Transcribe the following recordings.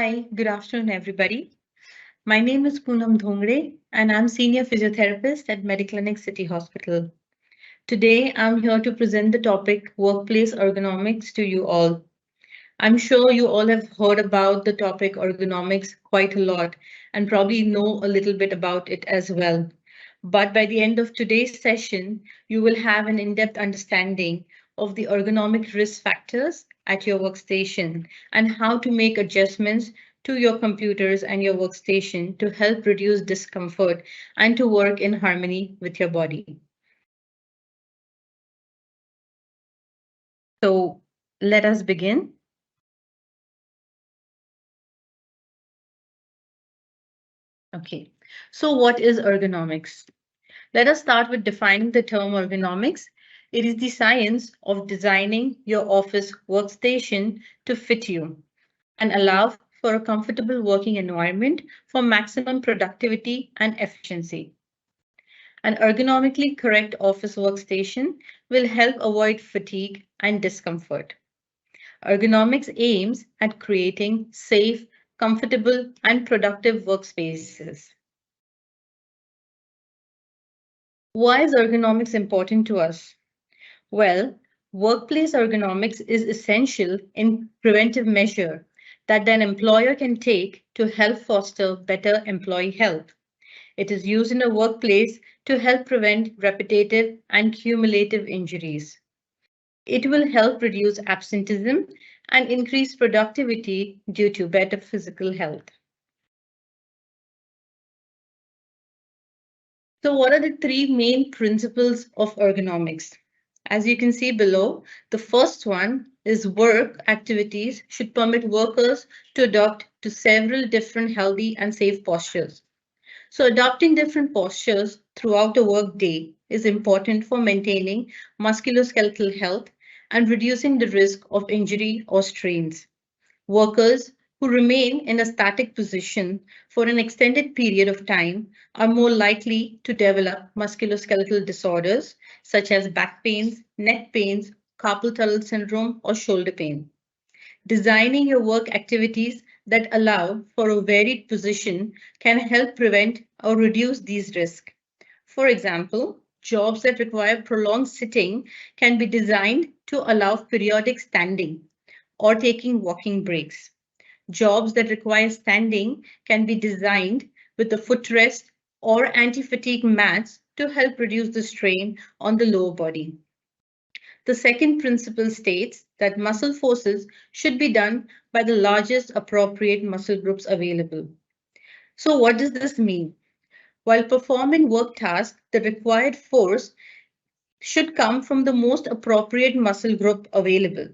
Hi, good afternoon, everybody. My name is Poonam Dhongre, and I'm Senior Physiotherapist at Mediclinic City Hospital. Today, I'm here to present the topic Workplace Ergonomics to you all. I'm sure you all have heard about the topic ergonomics quite a lot and probably know a little bit about it as well. But by the end of today's session, you will have an in-depth understanding of the ergonomic risk factors at your workstation and how to make adjustments to your computers and your workstation to help reduce discomfort and to work in harmony with your body. So let us begin. Okay, so what is ergonomics? Let us start with defining the term ergonomics. It is the science of designing your office workstation to fit you and allow for a comfortable working environment for maximum productivity and efficiency. An ergonomically correct office workstation will help avoid fatigue and discomfort. Ergonomics aims at creating safe, comfortable, and productive workspaces. Why is ergonomics important to us? Well, workplace ergonomics is essential in preventive measure that an employer can take to help foster better employee health. It is used in a workplace to help prevent repetitive and cumulative injuries. It will help reduce absenteeism and increase productivity due to better physical health. So what are the three main principles of ergonomics? As you can see below, the first one is work activities should permit workers to adapt to several different healthy and safe postures. So adopting different postures throughout the workday is important for maintaining musculoskeletal health and reducing the risk of injury or strains. Workers who remain in a static position for an extended period of time are more likely to develop musculoskeletal disorders such as back pains, neck pains, carpal tunnel syndrome, or shoulder pain. Designing your work activities that allow for a varied position can help prevent or reduce these risks. For example, jobs that require prolonged sitting can be designed to allow periodic standing or taking walking breaks. Jobs that require standing can be designed with a footrest or anti-fatigue mats to help reduce the strain on the lower body. The second principle states that muscle forces should be done by the largest appropriate muscle groups available. So what does this mean? While performing work tasks, the required force should come from the most appropriate muscle group available.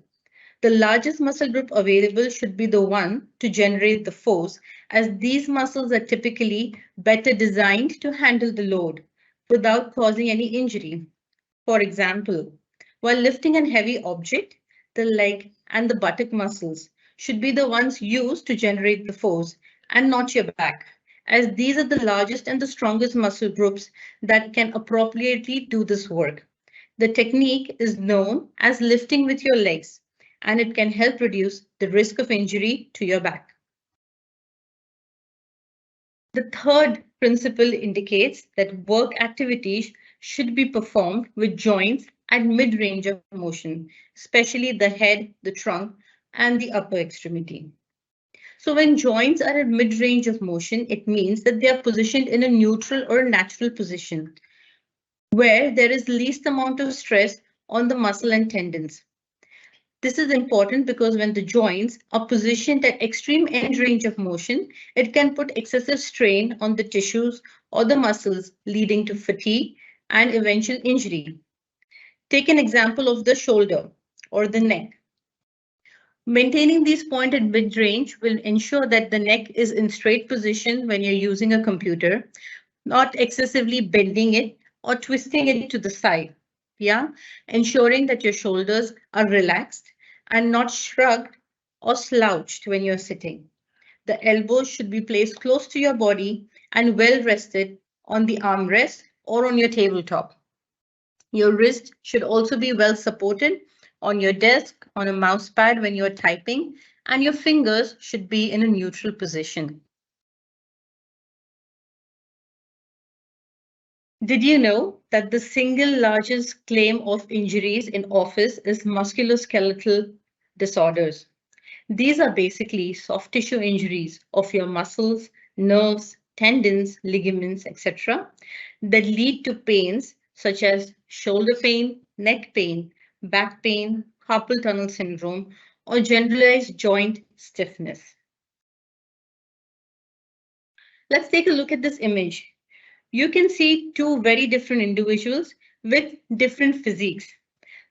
The largest muscle group available should be the one to generate the force, as these muscles are typically better designed to handle the load without causing any injury. For example, while lifting a heavy object, the leg and the buttock muscles should be the ones used to generate the force and not your back, as these are the largest and the strongest muscle groups that can appropriately do this work. The technique is known as lifting with your legs, and it can help reduce the risk of injury to your back. The third principle indicates that work activities should be performed with joints at mid-range of motion, especially the head, the trunk, and the upper extremity. So when joints are at mid-range of motion, it means that they are positioned in a neutral or natural position, where there is least amount of stress on the muscle and tendons. This is important because when the joints are positioned at extreme end range of motion, it can put excessive strain on the tissues or the muscles, leading to fatigue and eventual injury. Take an example of the shoulder or the neck. Maintaining these points at mid-range will ensure that the neck is in straight position when you're using a computer, not excessively bending it or twisting it to the side. Yeah, ensuring that your shoulders are relaxed and not shrugged or slouched when you're sitting. The elbows should be placed close to your body and well rested on the armrest or on your tabletop. Your wrist should also be well supported on your desk, on a mouse pad when you're typing, and your fingers should be in a neutral position. Did you know that the single largest claim of injuries in office is musculoskeletal disorders? These are basically soft tissue injuries of your muscles, nerves, tendons, ligaments, etc., that lead to pains such as shoulder pain, neck pain, back pain, carpal tunnel syndrome, or generalized joint stiffness. Let's take a look at this image. You can see two very different individuals with different physiques.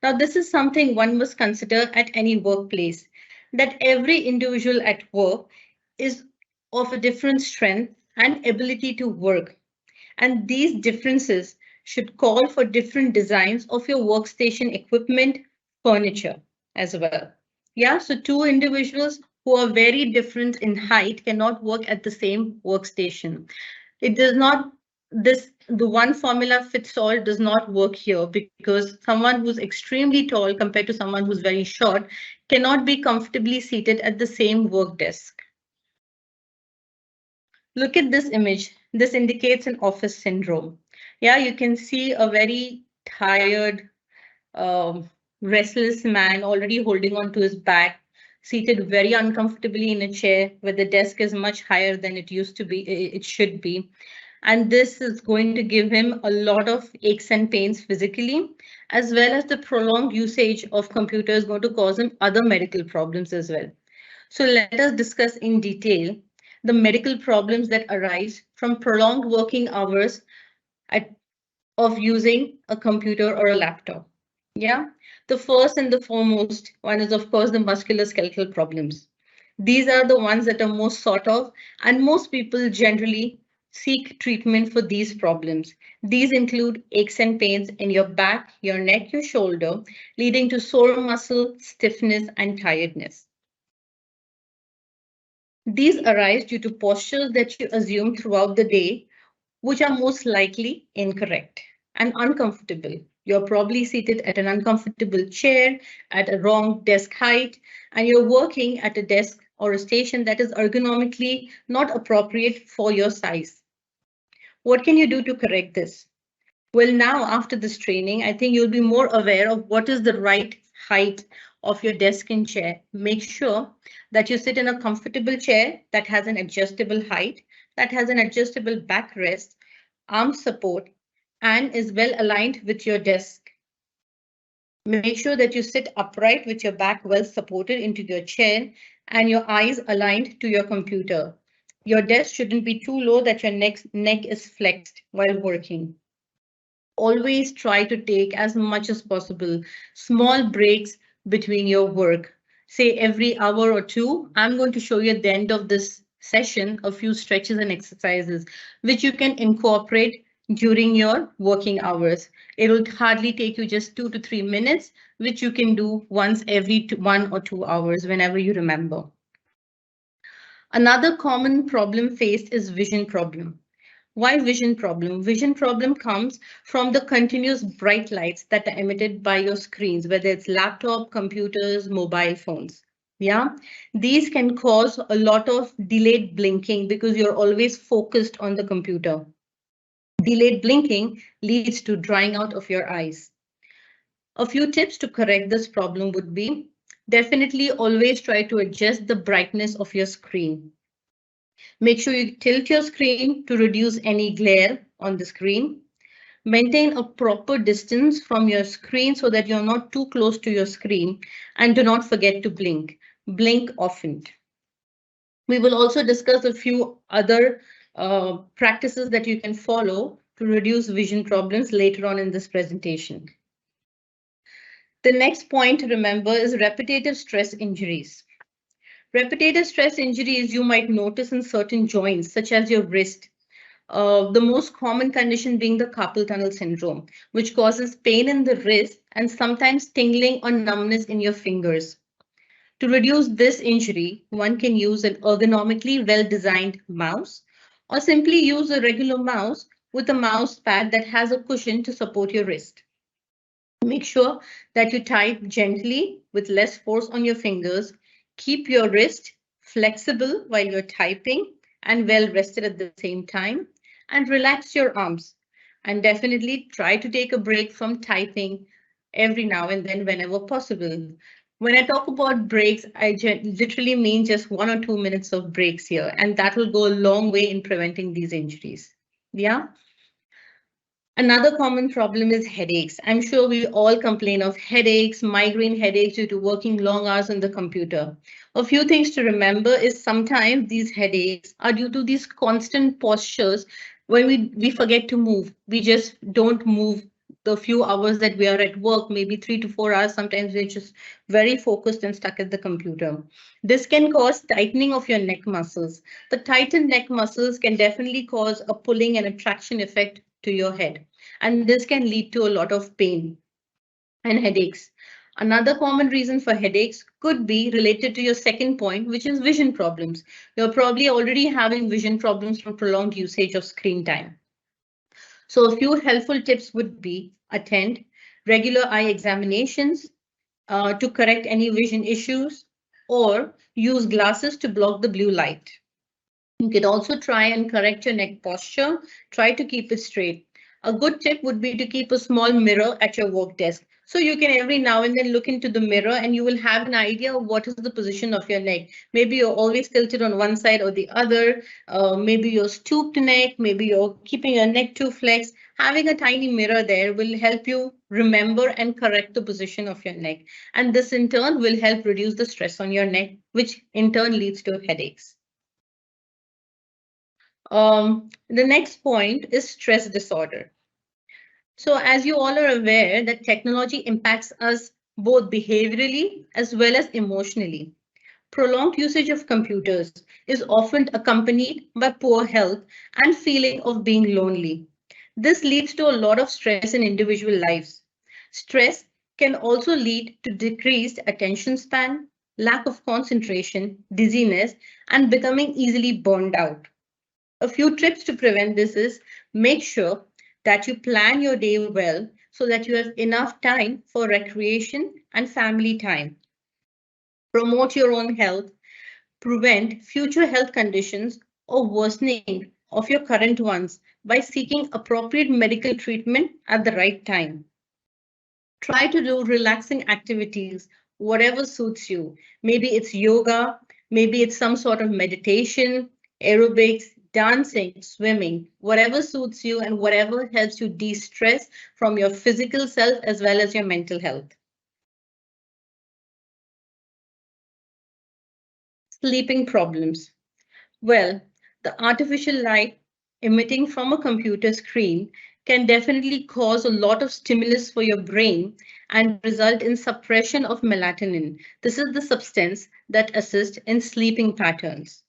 Now, this is something one must consider at any workplace, that every individual at work is of a different strength and ability to work. And these differences should call for different designs of your workstation equipment, furniture as well. Yeah, so two individuals who are very different in height cannot work at the same workstation. It does not, the one formula fits all does not work here, because someone who's extremely tall compared to someone who's very short cannot be comfortably seated at the same work desk. Look at this image. This indicates an office syndrome. Yeah, you can see a very tired, um, restless man already holding on to his back, seated very uncomfortably in a chair where the desk is much higher than it used to be, it should be. And this is going to give him a lot of aches and pains physically, as well as the prolonged usage of computer is going to cause him other medical problems as well. So let us discuss in detail the medical problems that arise from prolonged working hours at, of using a computer or a laptop. Yeah, the first and the foremost one is, of course, the musculoskeletal problems. These are the ones that are most sought of, and most people generally seek treatment for these problems. These include aches and pains in your back, your neck, your shoulder, leading to sore muscle, stiffness, and tiredness. These arise due to postures that you assume throughout the day, which are most likely incorrect and uncomfortable. You're probably seated at an uncomfortable chair, at a wrong desk height, and you're working at a desk or a station that is ergonomically not appropriate for your size. What can you do to correct this? Well, now after this training, I think you'll be more aware of what is the right height of your desk and chair. Make sure that you sit in a comfortable chair that has an adjustable height, that has an adjustable backrest, arm support, and is well aligned with your desk. Make sure that you sit upright with your back well supported into your chair and your eyes aligned to your computer. Your desk shouldn't be too low that your neck is flexed while working. Always try to take as much as possible small breaks between your work. Say every hour or two, I'm going to show you at the end of this session a few stretches and exercises which you can incorporate during your working hours. It will hardly take you just 2 to 3 minutes, which you can do once every 1 or 2 hours whenever you remember. Another common problem faced is vision problem. Why vision problem? Vision problem comes from the continuous bright lights that are emitted by your screens, whether it's laptop, computers, mobile phones. Yeah, these can cause a lot of delayed blinking because you're always focused on the computer. Delayed blinking leads to drying out of your eyes. A few tips to correct this problem would be definitely always try to adjust the brightness of your screen. Make sure you tilt your screen to reduce any glare on the screen. Maintain a proper distance from your screen so that you're not too close to your screen, and do not forget to blink. Blink often. We will also discuss a few other practices that you can follow to reduce vision problems later on in this presentation. The next point to remember is repetitive stress injuries. Repetitive stress injuries you might notice in certain joints, such as your wrist. The most common condition being the carpal tunnel syndrome, which causes pain in the wrist and sometimes tingling or numbness in your fingers. To reduce this injury, one can use an ergonomically well-designed mouse, or simply use a regular mouse with a mouse pad that has a cushion to support your wrist. Make sure that you type gently with less force on your fingers. Keep your wrist flexible while you're typing and well rested at the same time, and relax your arms. And definitely try to take a break from typing every now and then whenever possible. When I talk about breaks, I literally mean just 1 or 2 minutes of breaks here, and that will go a long way in preventing these injuries. Yeah. Another common problem is headaches. I'm sure we all complain of headaches, migraine headaches due to working long hours on the computer. A few things to remember is sometimes these headaches are due to these constant postures when we forget to move. We just don't move the few hours that we are at work, maybe 3 to 4 hours. Sometimes we're just very focused and stuck at the computer. This can cause tightening of your neck muscles. The tightened neck muscles can definitely cause a pulling and attraction effect to your head, and this can lead to a lot of pain and headaches. Another common reason for headaches could be related to your second point, which is vision problems. You're probably already having vision problems from prolonged usage of screen time. So a few helpful tips would be attend regular eye examinations to correct any vision issues, or use glasses to block the blue light. You can also try and correct your neck posture. Try to keep it straight. A good tip would be to keep a small mirror at your work desk. So you can every now and then look into the mirror and you will have an idea of what is the position of your neck. Maybe you're always tilted on one side or the other. Maybe you're stooped neck. Maybe you're keeping your neck too flexed. Having a tiny mirror there will help you remember and correct the position of your neck. And this in turn will help reduce the stress on your neck, which in turn leads to headaches. The next point is stress disorder. So as you all are aware that technology impacts us both behaviorally as well as emotionally. Prolonged usage of computers is often accompanied by poor health and feeling of being lonely. This leads to a lot of stress in individual lives. Stress can also lead to decreased attention span, lack of concentration, dizziness, and becoming easily burned out. A few tips to prevent this is make sure that you plan your day well so that you have enough time for recreation and family time. Promote your own health, prevent future health conditions or worsening of your current ones by seeking appropriate medical treatment at the right time. Try to do relaxing activities, whatever suits you. Maybe it's yoga, maybe it's some sort of meditation, aerobics, dancing, swimming, whatever suits you and whatever helps you de-stress from your physical self as well as your mental health. Sleeping problems. Well, the artificial light emitting from a computer screen can definitely cause a lot of stimulus for your brain and result in suppression of melatonin. This is the substance that assists in sleeping patterns.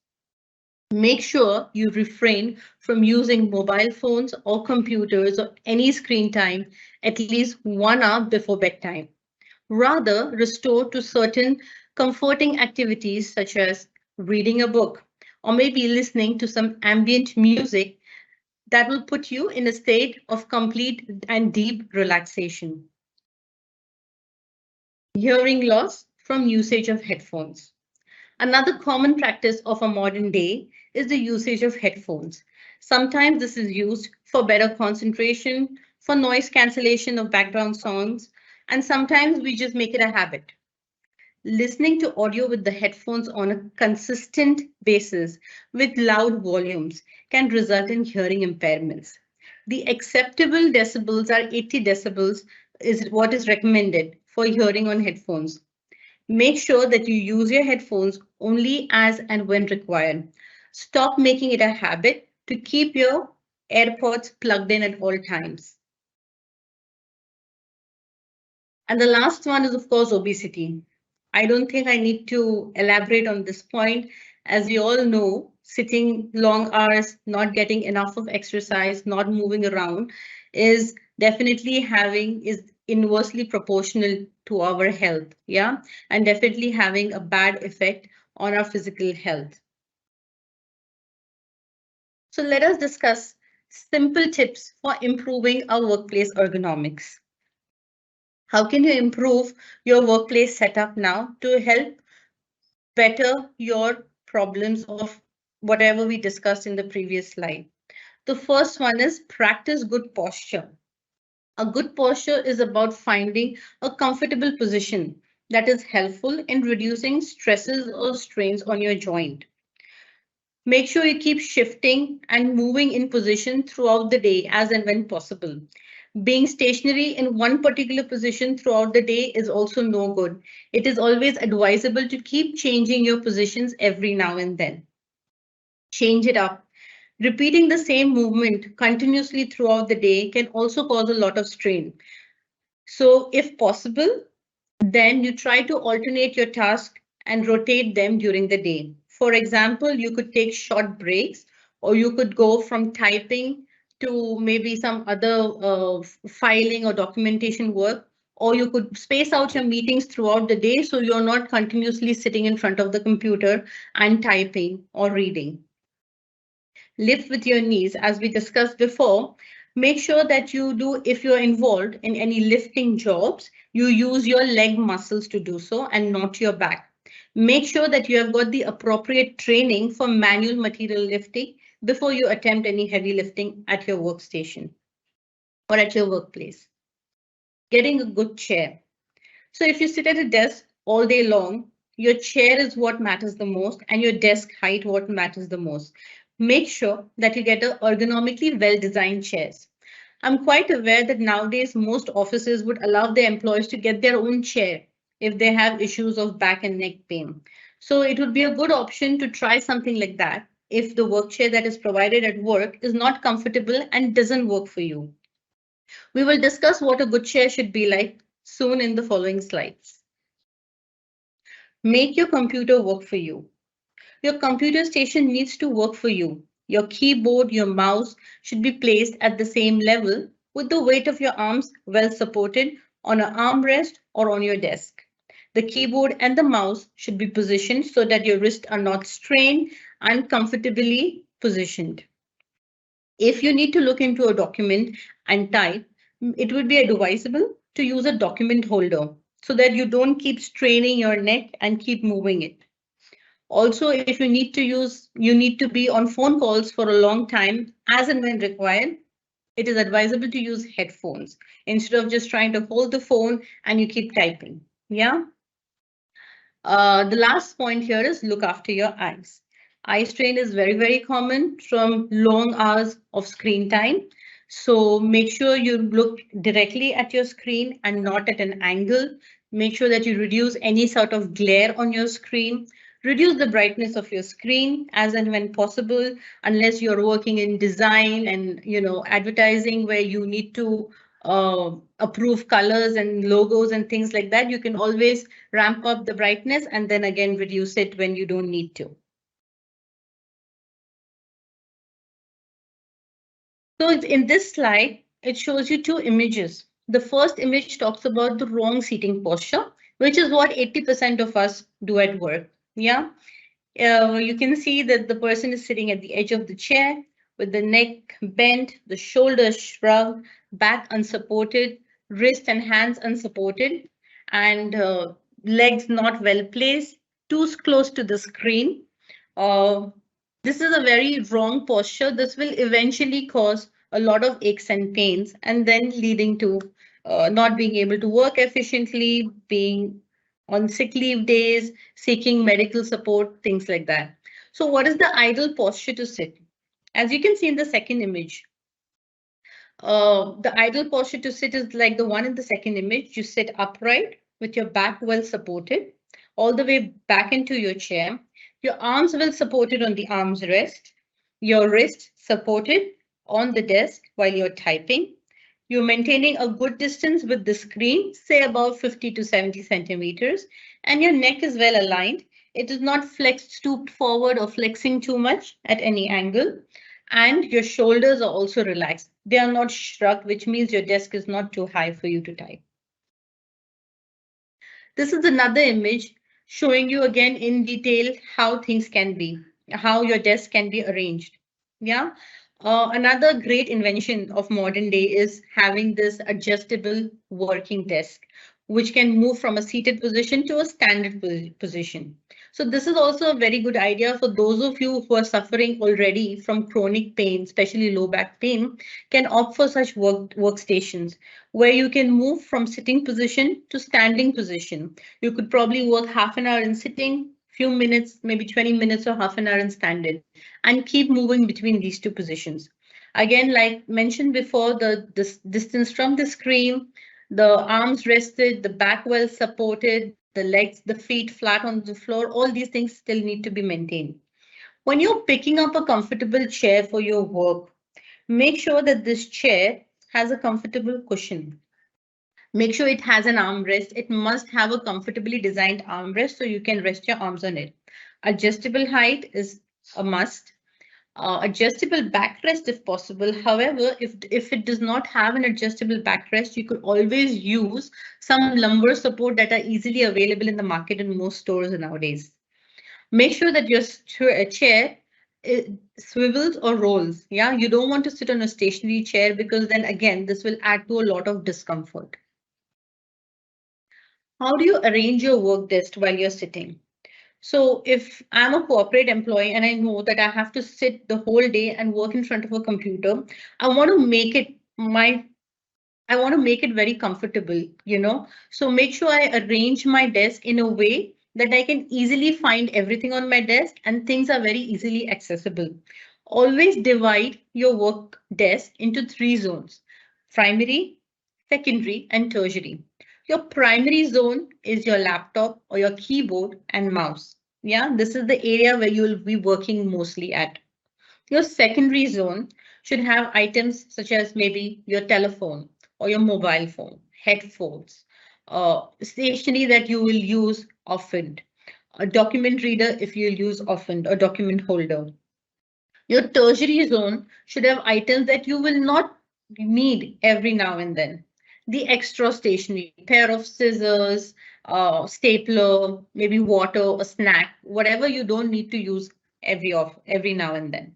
Make sure you refrain from using mobile phones or computers or any screen time at least 1 hour before bedtime. Rather, restore to certain comforting activities such as reading a book or maybe listening to some ambient music that will put you in a state of complete and deep relaxation. Hearing loss from usage of headphones. Another common practice of a modern day is the usage of headphones. Sometimes this is used for better concentration, for noise cancellation of background songs, and sometimes we just make it a habit. Listening to audio with the headphones on a consistent basis with loud volumes can result in hearing impairments. The acceptable decibels are 80 decibels is what is recommended for hearing on headphones. Make sure that you use your headphones only as and when required. Stop making it a habit to keep your AirPods plugged in at all times. And the last one is, of course, obesity. I don't think I need to elaborate on this point. As we all know, sitting long hours, not getting enough of exercise, not moving around is definitely is inversely proportional to our health. Yeah, and definitely having a bad effect on our physical health. So let us discuss simple tips for improving our workplace ergonomics. How can you improve your workplace setup now to help better your problems of whatever we discussed in the previous slide. The first one is practice good posture. A good posture is about finding a comfortable position that is helpful in reducing stresses or strains on your joint. Make sure you keep shifting and moving in position throughout the day as and when possible. Being stationary in one particular position throughout the day is also no good. It is always advisable to keep changing your positions every now and then. Change it up. Repeating the same movement continuously throughout the day can also cause a lot of strain. So if possible, then you try to alternate your task and rotate them during the day. For example, you could take short breaks, or you could go from typing to maybe some other filing or documentation work, or you could space out your meetings throughout the day so you're not continuously sitting in front of the computer and typing or reading. Lift with your knees, as we discussed before. Make sure that you do, if you're involved in any lifting jobs, you use your leg muscles to do so and not your back. Make sure that you have got the appropriate training for manual material lifting before you attempt any heavy lifting at your workstation or at your workplace. Getting a good chair. So if you sit at a desk all day long, your chair is what matters the most and your desk height what matters the most. Make sure that you get a ergonomically well-designed chairs. I'm quite aware that nowadays most offices would allow their employees to get their own chair if they have issues of back and neck pain. So it would be a good option to try something like that if the work chair that is provided at work is not comfortable and doesn't work for you. We will discuss what a good chair should be like soon in the following slides. Make your computer work for you. Your computer station needs to work for you. Your keyboard, your mouse should be placed at the same level with the weight of your arms well supported on an armrest or on your desk. The keyboard and the mouse should be positioned so that your wrists are not strained and comfortably positioned. If you need to look into a document and type, it would be advisable to use a document holder so that you don't keep straining your neck and keep moving it. Also, if you need to be on phone calls for a long time, as and when required, it is advisable to use headphones instead of just trying to hold the phone and you keep typing. Yeah. The last point here is look after your eyes. Eye strain is very, very common from long hours of screen time. So make sure you look directly at your screen and not at an angle. Make sure that you reduce any sort of glare on your screen. Reduce the brightness of your screen as and when possible, unless you're working in design and advertising where you need to approve colors and logos and things like that. You can always ramp up the brightness and then again reduce it when you don't need to. So in this slide, it shows you two images. The first image talks about the wrong seating posture, which is what 80% of us do at work. Yeah. You can see that the person is sitting at the edge of the chair with the neck bent, the shoulders shrugged, back unsupported, wrist and hands unsupported, and legs not well placed, too close to the screen. This is a very wrong posture. This will eventually cause a lot of aches and pains and then leading to not being able to work efficiently, being on sick leave days, seeking medical support, things like that. So what is the ideal posture to sit? As you can see in the second image, the ideal posture to sit is like the one in the second image. You sit upright with your back well supported, all the way back into your chair. Your arms well supported on the arms rest, your wrist supported on the desk while you're typing. You're maintaining a good distance with the screen, say about 50 to 70 centimeters, and your neck is well aligned. It is not flexed, stooped forward or flexing too much at any angle. And your shoulders are also relaxed. They are not shrugged, which means your desk is not too high for you to type. This is another image showing you again in detail how things can be, how your desk can be arranged. Yeah. Another great invention of modern day is having this adjustable working desk, which can move from a seated position to a standard position. So this is also a very good idea for those of you who are suffering already from chronic pain, especially low back pain, can opt for such workstations where you can move from sitting position to standing position. You could probably work half an hour in sitting, few minutes, maybe 20 minutes or half an hour in standing, and keep moving between these two positions. Again, like mentioned before, the distance from the screen, the arms rested, the back well supported, the legs, the feet flat on the floor, all these things still need to be maintained. When you're picking up a comfortable chair for your work, make sure that this chair has a comfortable cushion. Make sure it has an armrest. It must have a comfortably designed armrest so you can rest your arms on it. Adjustable height is a must. Adjustable backrest if possible. However, if it does not have an adjustable backrest, you could always use some lumbar support that are easily available in the market in most stores nowadays. Make sure that your chair swivels or rolls. Yeah, you don't want to sit on a stationary chair because then again, this will add to a lot of discomfort. How do you arrange your work desk while you're sitting? So if I'm a corporate employee and I know that I have to sit the whole day and work in front of a computer, I want to make it my I want to make it very comfortable, you know. So make sure I arrange my desk in a way that I can easily find everything on my desk and things are very easily accessible. Always divide your work desk into three zones: primary, secondary, and tertiary. Your primary zone is your laptop or your keyboard and mouse. Yeah, this is the area where you'll be working mostly at. Your secondary zone should have items such as maybe your telephone or your mobile phone, headphones, stationery that you will use often, a document reader if you'll use often, a document holder. Your tertiary zone should have items that you will not need every now and then. The extra stationery, pair of scissors, stapler, maybe water, a snack, whatever you don't need to use every now and then.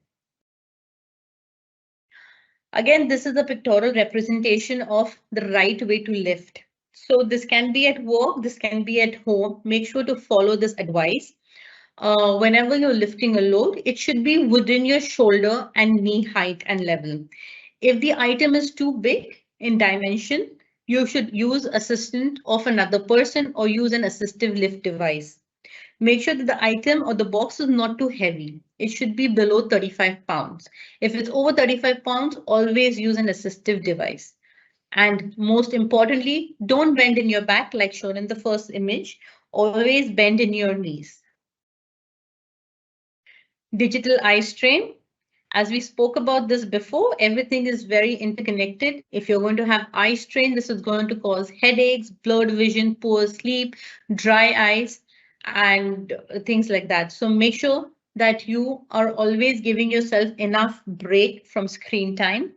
Again, this is a pictorial representation of the right way to lift. So this can be at work, this can be at home. Make sure to follow this advice. Whenever you're lifting a load, it should be within your shoulder and knee height and level. If the item is too big in dimension, you should use assistance of another person or use an assistive lift device. Make sure that the item or the box is not too heavy. It should be below 35 pounds. If it's over 35 pounds, always use an assistive device. And most importantly, don't bend in your back like shown in the first image. Always bend in your knees. Digital eye strain. As we spoke about this before, everything is very interconnected. If you're going to have eye strain, this is going to cause headaches, blurred vision, poor sleep, dry eyes, and things like that. So make sure that you are always giving yourself enough break from screen time.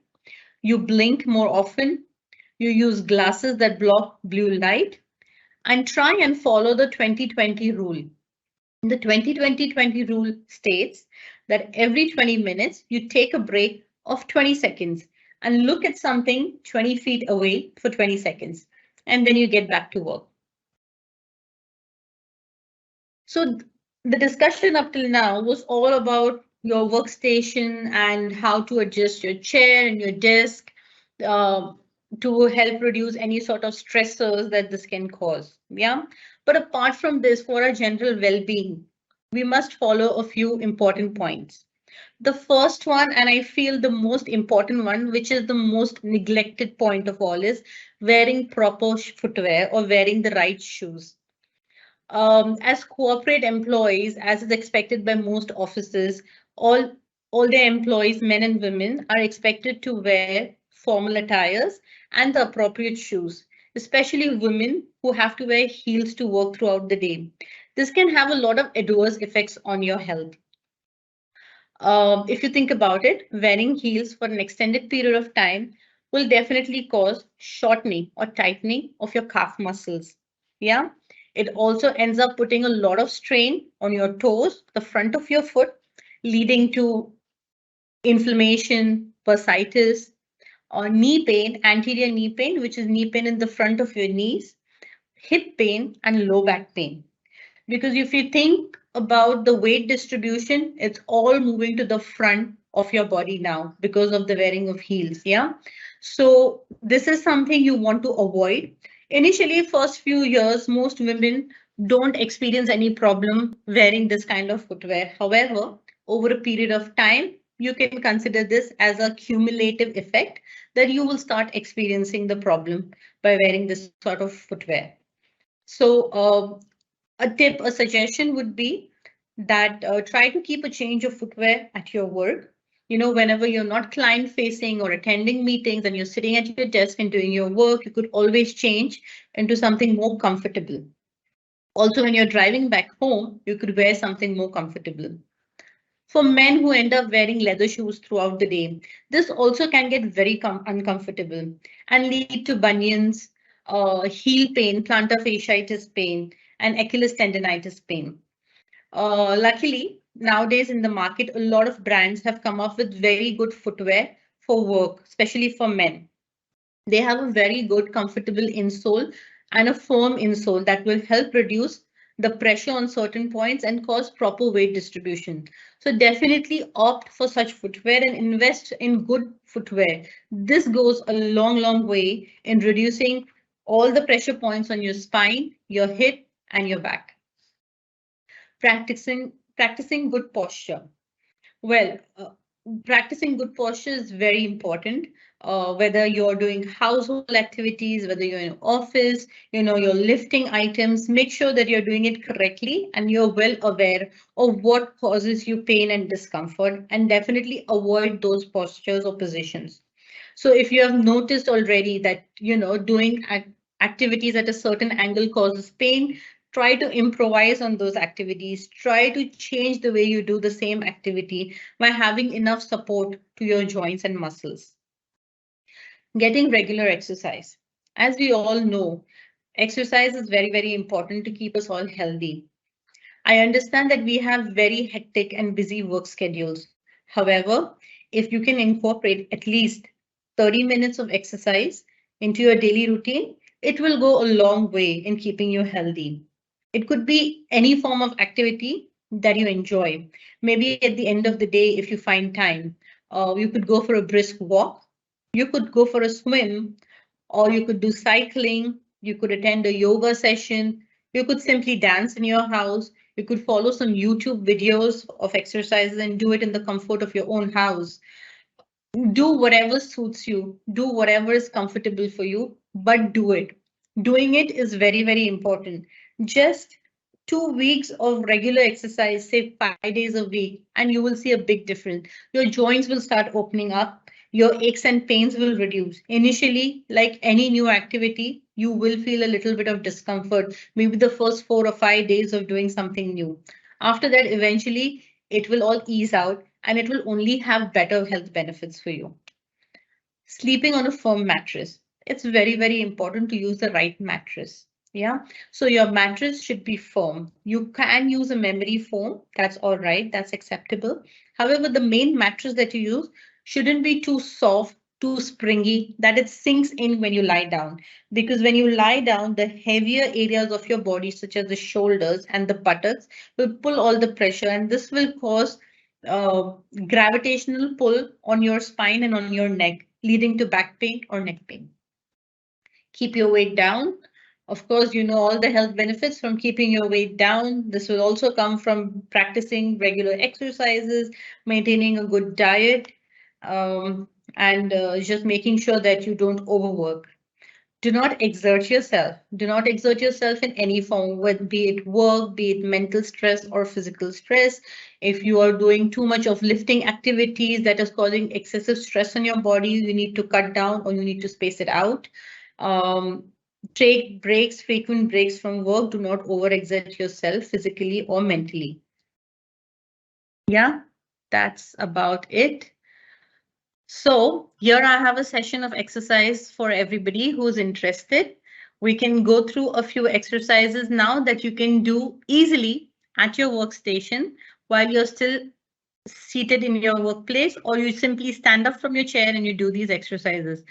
You blink more often. You use glasses that block blue light, and try and follow the 20-20 rule. The 20-20-20 rule states that every 20 minutes, you take a break of 20 seconds and look at something 20 feet away for 20 seconds, and then you get back to work. So the discussion up till now was all about your workstation and how to adjust your chair and your desk to help reduce any sort of stressors that this can cause. Yeah, but apart from this, for our general well-being, we must follow a few important points. The first one, and I feel the most important one, which is the most neglected point of all, is wearing proper footwear or wearing the right shoes. As corporate employees, as is expected by most offices, all, all their employees, men and women, are expected to wear formal attires and the appropriate shoes, especially women who have to wear heels to work throughout the day. This can have a lot of adverse effects on your health. If you think about it, wearing heels for an extended period of time will definitely cause shortening or tightening of your calf muscles. Yeah, it also ends up putting a lot of strain on your toes, the front of your foot, leading to inflammation, bursitis, or knee pain, anterior knee pain, which is knee pain in the front of your knees, hip pain, and low back pain. Because if you think about the weight distribution, it's all moving to the front of your body now because of the wearing of heels. Yeah. So this is something you want to avoid. Initially, first few years, most women don't experience any problem wearing this kind of footwear. However, over a period of time, you can consider this as a cumulative effect that you will start experiencing the problem by wearing this sort of footwear. So a tip, a suggestion would be that try to keep a change of footwear at your work. Whenever you're not client facing or attending meetings and you're sitting at your desk and doing your work, you could always change into something more comfortable. Also, when you're driving back home, you could wear something more comfortable. For men who end up wearing leather shoes throughout the day, this also can get very uncomfortable and lead to bunions, heel pain, plantar fasciitis pain, and Achilles tendonitis pain. Luckily, nowadays in the market, a lot of brands have come up with very good footwear for work, especially for men. They have a very good, comfortable insole and a firm insole that will help reduce the pressure on certain points and cause proper weight distribution. So definitely opt for such footwear and invest in good footwear. This goes a long, long way in reducing all the pressure points on your spine, your hip, and your back. Practicing good posture. Well, practicing good posture is very important. Whether you're doing household activities, whether you're in office, you're lifting items, make sure that you're doing it correctly and you're well aware of what causes you pain and discomfort, and definitely avoid those postures or positions. So if you have noticed already that, doing activities at a certain angle causes pain, try to improvise on those activities. Try to change the way you do the same activity by having enough support to your joints and muscles. Getting regular exercise. As we all know, exercise is very, very important to keep us all healthy. I understand that we have very hectic and busy work schedules. However, if you can incorporate at least 30 minutes of exercise into your daily routine, it will go a long way in keeping you healthy. It could be any form of activity that you enjoy. Maybe at the end of the day, if you find time, you could go for a brisk walk, you could go for a swim, or you could do cycling, you could attend a yoga session, you could simply dance in your house, you could follow some YouTube videos of exercises and do it in the comfort of your own house. Do whatever suits you, do whatever is comfortable for you, but do it. Doing it is very, very important. Just 2 weeks of regular exercise, say 5 days a week, and you will see a big difference. Your joints will start opening up. Your aches and pains will reduce. Initially, like any new activity, you will feel a little bit of discomfort, maybe the first 4 or 5 days of doing something new. After that, eventually, it will all ease out and it will only have better health benefits for you. Sleeping on a firm mattress. It's very, very important to use the right mattress. Yeah, so your mattress should be firm. You can use a memory foam. That's all right. That's acceptable. However, the main mattress that you use shouldn't be too soft, too springy, that it sinks in when you lie down. Because when you lie down, the heavier areas of your body, such as the shoulders and the buttocks, will pull all the pressure, and this will cause gravitational pull on your spine and on your neck, leading to back pain or neck pain. Keep your weight down. Of course, you know all the health benefits from keeping your weight down. This will also come from practicing regular exercises, maintaining a good diet, and just making sure that you don't overwork. Do not exert yourself. Do not exert yourself in any form, whether be it work, be it mental stress or physical stress. If you are doing too much of lifting activities that is causing excessive stress on your body, you need to cut down or you need to space it out. Take breaks, frequent breaks from work. Do not overexert yourself physically or mentally. Yeah, that's about it. So here I have a session of exercise for everybody who's interested. We can go through a few exercises now that you can do easily at your workstation while you're still seated in your workplace, or you simply stand up from your chair and you do these exercises.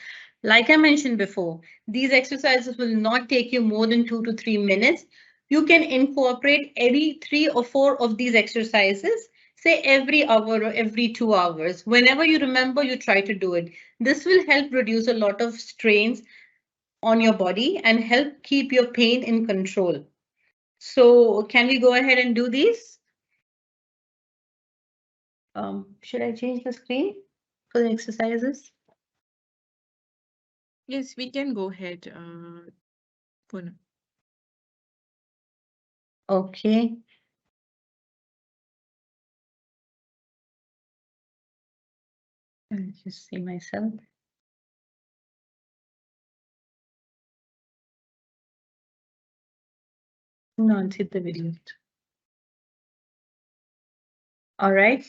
Like I mentioned before, these exercises will not take you more than 2 to 3 minutes. You can incorporate every 3 or 4 of these exercises, say every hour or every 2 hours. Whenever you remember, you try to do it. This will help reduce a lot of strains on your body and help keep your pain in control. So can we go ahead and do these? Should I change the screen for the exercises? Yes, we can go ahead, Poonam. Okay. Let me just see myself. No, I'll see the video. All right.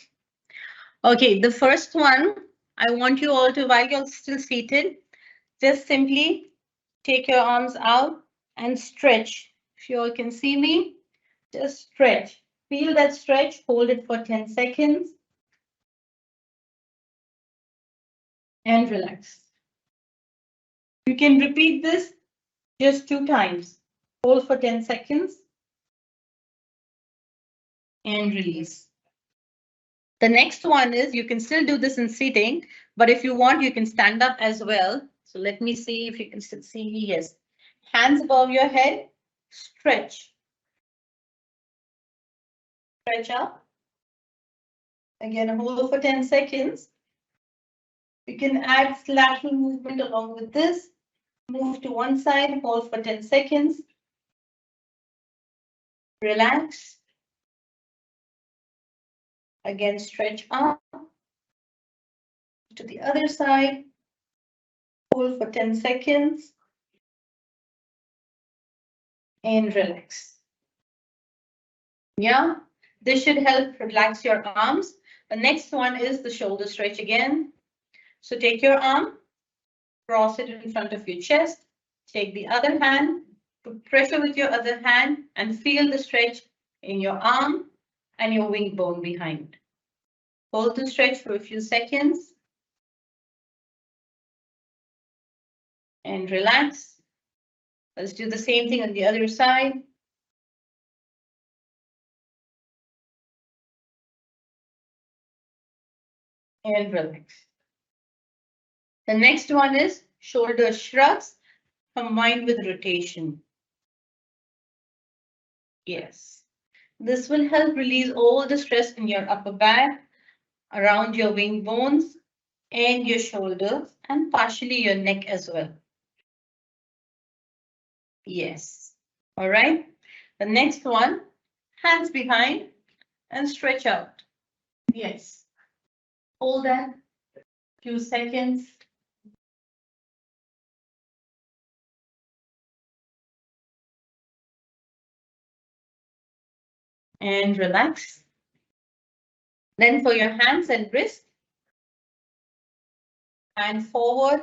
Okay, the first one, I want you all to, while you're still seated, just simply take your arms out and stretch. If you all can see me, just stretch. Feel that stretch, hold it for 10 seconds and relax. You can repeat this just 2 times. Hold for 10 seconds and release. The next one is you can still do this in sitting, but if you want, you can stand up as well. So let me see if you can still see me. Yes. Hands above your head, stretch. Stretch up. Again, hold for 10 seconds. You can add lateral movement along with this. Move to one side, hold for 10 seconds. Relax. Again, stretch up. To the other side. Hold for 10 seconds. And relax. Yeah, this should help relax your arms. The next one is the shoulder stretch again. So take your arm, cross it in front of your chest. Take the other hand, put pressure with your other hand and feel the stretch in your arm and your wing bone behind. Hold the stretch for a few seconds and relax. Let's do the same thing on the other side. And relax. The next one is shoulder shrugs combined with rotation. Yes. This will help release all the stress in your upper back, around your wing bones, and your shoulders, and partially your neck as well. Yes. All right. The next one, hands behind and stretch out. Yes. Hold that few seconds. And relax. Then for your hands and wrists, hand forward.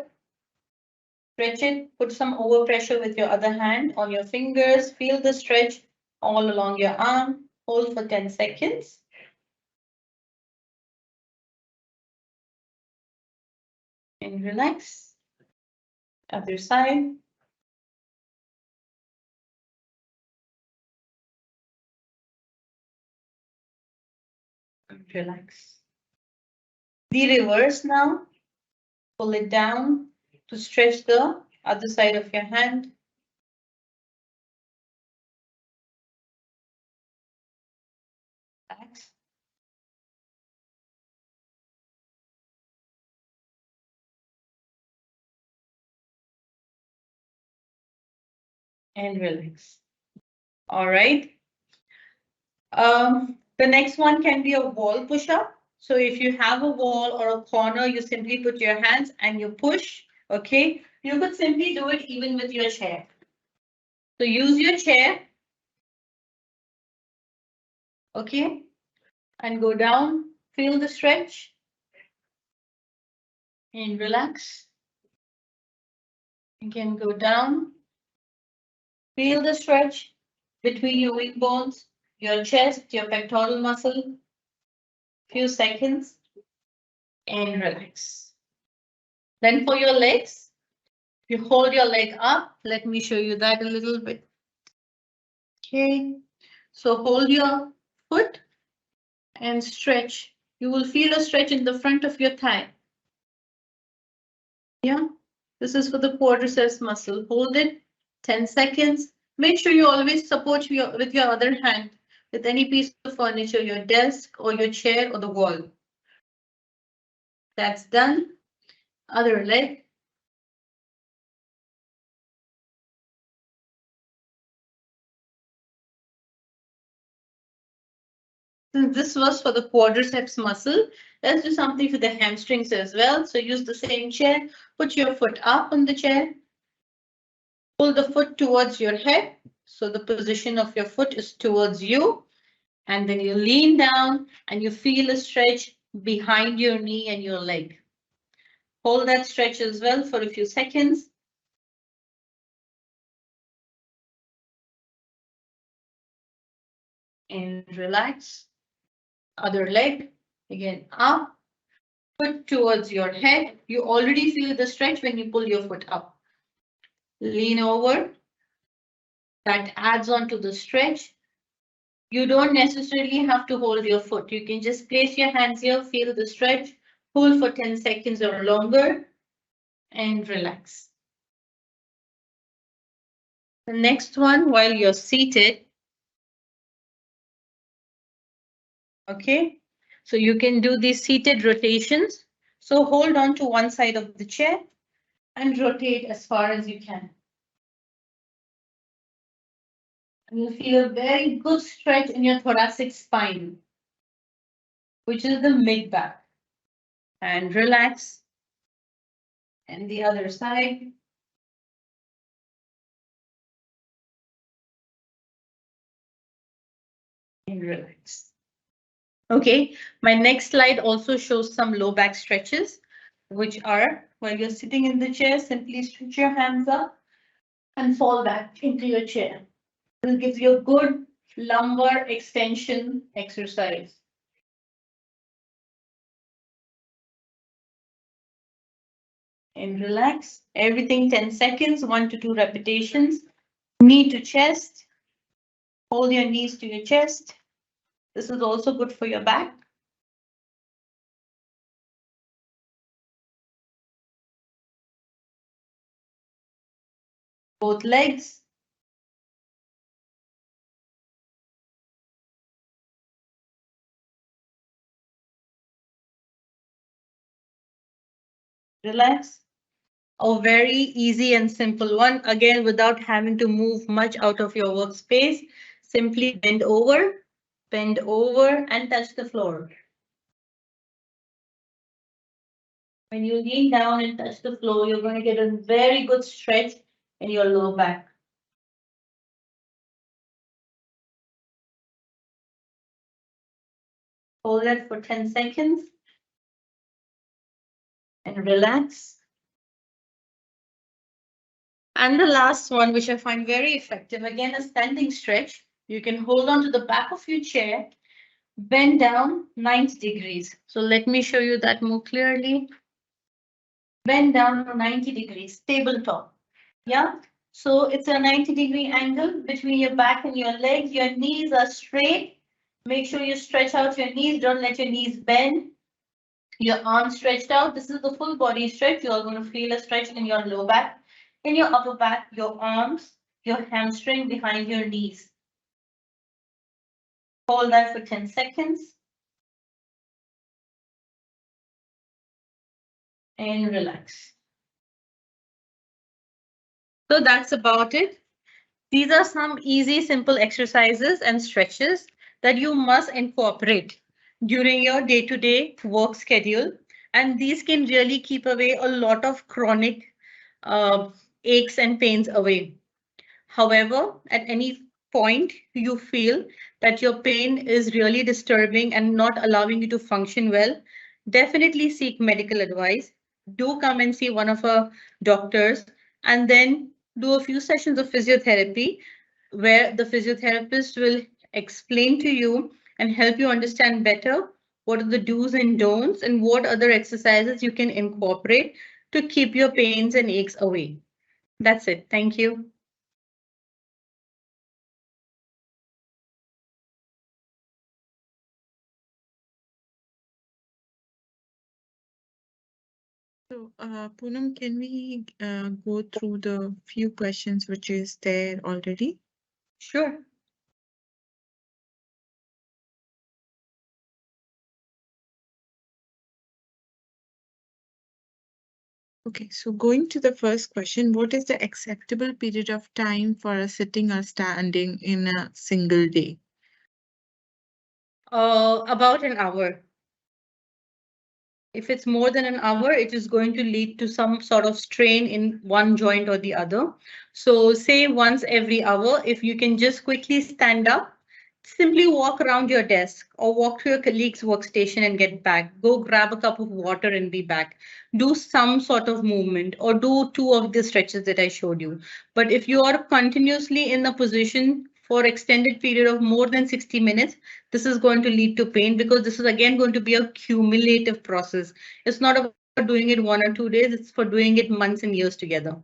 Stretch it, put some overpressure with your other hand on your fingers. Feel the stretch all along your arm. Hold for 10 seconds. And relax. Other side. Relax. The reverse now. Pull it down to stretch the other side of your hand. Relax. And relax. All right. The next one can be a wall push-up. So if you have a wall or a corner, you simply put your hands and you push. Okay. You could simply do it even with your chair. So use your chair. Okay. And go down. Feel the stretch. And relax. Again, go down. Feel the stretch between your wing bones, your chest, your pectoral muscle. Few seconds. And relax. Then for your legs, you hold your leg up. Let me show you that a little bit. Okay, so hold your foot and stretch. You will feel a stretch in the front of your thigh. Yeah, this is for the quadriceps muscle. Hold it 10 seconds. Make sure you always support with your other hand with any piece of furniture, your desk or your chair or the wall. That's done. Other leg. Since this was for the quadriceps muscle, let's do something for the hamstrings as well. So use the same chair. Put your foot up on the chair. Pull the foot towards your head. So the position of your foot is towards you. And then you lean down and you feel a stretch behind your knee and your leg. Hold that stretch as well for a few seconds. And relax. Other leg, again up. Foot towards your head. You already feel the stretch when you pull your foot up. Lean over. That adds on to the stretch. You don't necessarily have to hold your foot. You can just place your hands here, feel the stretch, hold for 10 seconds or longer, and relax. The next one, while you're seated, okay, so you can do these seated rotations. So hold on to one side of the chair and rotate as far as you can. And you'll feel a very good stretch in your thoracic spine, which is the mid back. And relax. And the other side. And relax. Okay, my next slide also shows some low back stretches, which are while you're sitting in the chair, simply stretch your hands up and fall back into your chair. This gives you a good lumbar extension exercise. And relax. Everything 10 seconds, 1 to 2 repetitions. Knee to chest. Hold your knees to your chest. This is also good for your back. Both legs. Relax. A very easy and simple one, again, without having to move much out of your workspace. Simply bend over and touch the floor. When you lean down and touch the floor, you're going to get a very good stretch in your lower back. Hold that for 10 seconds and relax. And the last one, which I find very effective, again, a standing stretch. You can hold on to the back of your chair, bend down 90 degrees. So let me show you that more clearly. Bend down to 90 degrees, tabletop. Yeah, so it's a 90-degree angle between your back and your legs. Your knees are straight. Make sure you stretch out your knees. Don't let your knees bend. Your arms stretched out. This is the full body stretch. You are going to feel a stretch in your low back, in your upper back, your arms, your hamstring behind your knees. Hold that for 10 seconds. And relax. So that's about it. These are some easy, simple exercises and stretches that you must incorporate during your day-to-day work schedule. And these can really keep away a lot of chronic uh, aches and pains away. However, at any point you feel that your pain is really disturbing and not allowing you to function well, definitely seek medical advice. Do come and see one of our doctors and then do a few sessions of physiotherapy where the physiotherapist will explain to you and help you understand better what are the do's and don'ts and what other exercises you can incorporate to keep your pains and aches away. That's it. Thank you. So, Poonam, can we go through the few questions which is there already? Sure. Okay, so going to the first question, what is the acceptable period of time for a sitting or standing in a single day? About an hour. If it's more than an hour, it is going to lead to some sort of strain in one joint or the other. So say once every hour, if you can just quickly stand up, simply walk around your desk or walk to your colleague's workstation and get back. Go grab a cup of water and be back. Do some sort of movement or do two of the stretches that I showed you. But if you are continuously in a position for extended period of more than 60 minutes, this is going to lead to pain because this is again going to be a cumulative process. It's not about doing it 1 or 2 days, it's for doing it months and years together.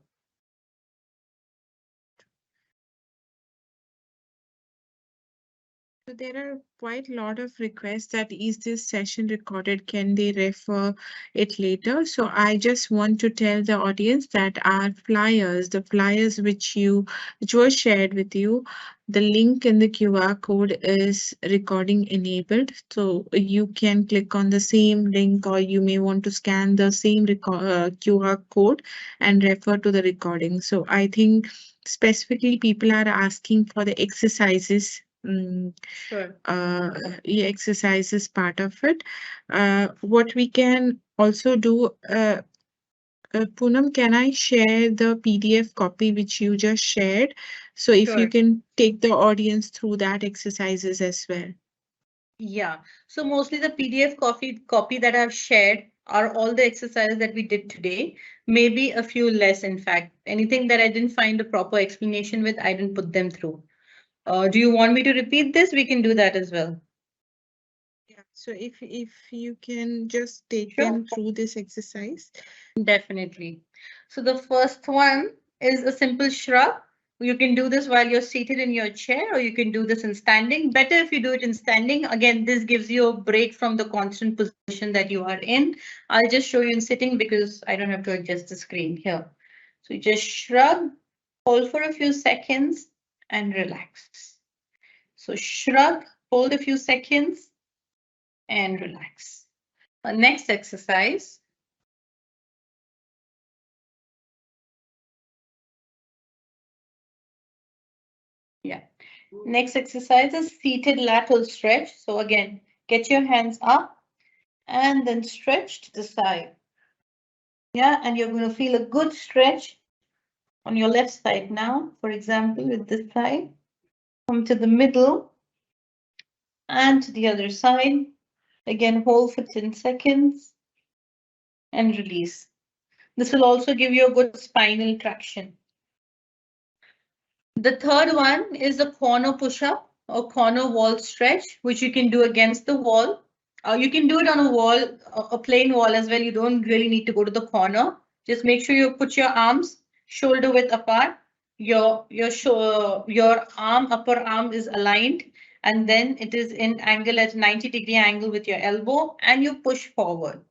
So there are quite a lot of requests that is this session recorded? Can they refer it later? So I just want to tell the audience that our flyers, the flyers which were shared with you, the link in the QR code is recording enabled. So you can click on the same link or you may want to scan the same QR code and refer to the recording. So I think specifically people are asking for the exercises. Sure. Exercise is part of it. What we can also do, Poonam, can I share the PDF copy which you just shared? So if you Sure. can take the audience through that exercises as well. Yeah. So mostly the PDF copy that I've shared are all the exercises that we did today. Maybe a few less, in fact. Anything that I didn't find a proper explanation with, I didn't put them through. Do you want me to repeat this? We can do that as well. Yeah. So if you can just take Sure. them through this exercise. Definitely. So the first one is a simple shrug. You can do this while you're seated in your chair, or you can do this in standing. Better if you do it in standing. Again, this gives you a break from the constant position that you are in. I'll just show you in sitting because I don't have to adjust the screen here. So you just shrug, hold for a few seconds, and relax. So shrug, hold a few seconds, and relax. Next exercise. Yeah. Next exercise is seated lateral stretch. So again, get your hands up and then stretch to the side. Yeah, and you're going to feel a good stretch on your left side now. For example, with this side, come to the middle and to the other side. Again, hold for 10 seconds and release. This will also give you a good spinal traction. The third one is a corner push-up or corner wall stretch, which you can do against the wall. You can do it on a wall, a plain wall as well. You don't really need to go to the corner. Just make sure you put your arms shoulder width apart. Your arm, upper arm is aligned, and then it is in angle at 90-degree angle with your elbow, and you push forward.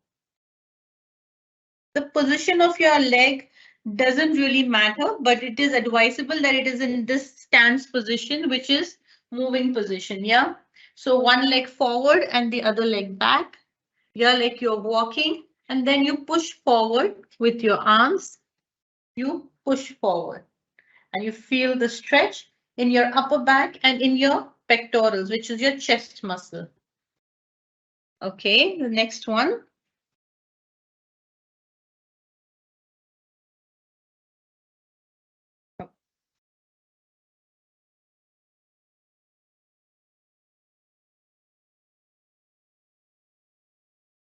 The position of your leg doesn't really matter, but it is advisable that it is in this stance position, which is moving position. Yeah. So one leg forward and the other leg back. Yeah, like you're walking, and then you push forward with your arms. You push forward and you feel the stretch in your upper back and in your pectorals, which is your chest muscle. Okay, the next one.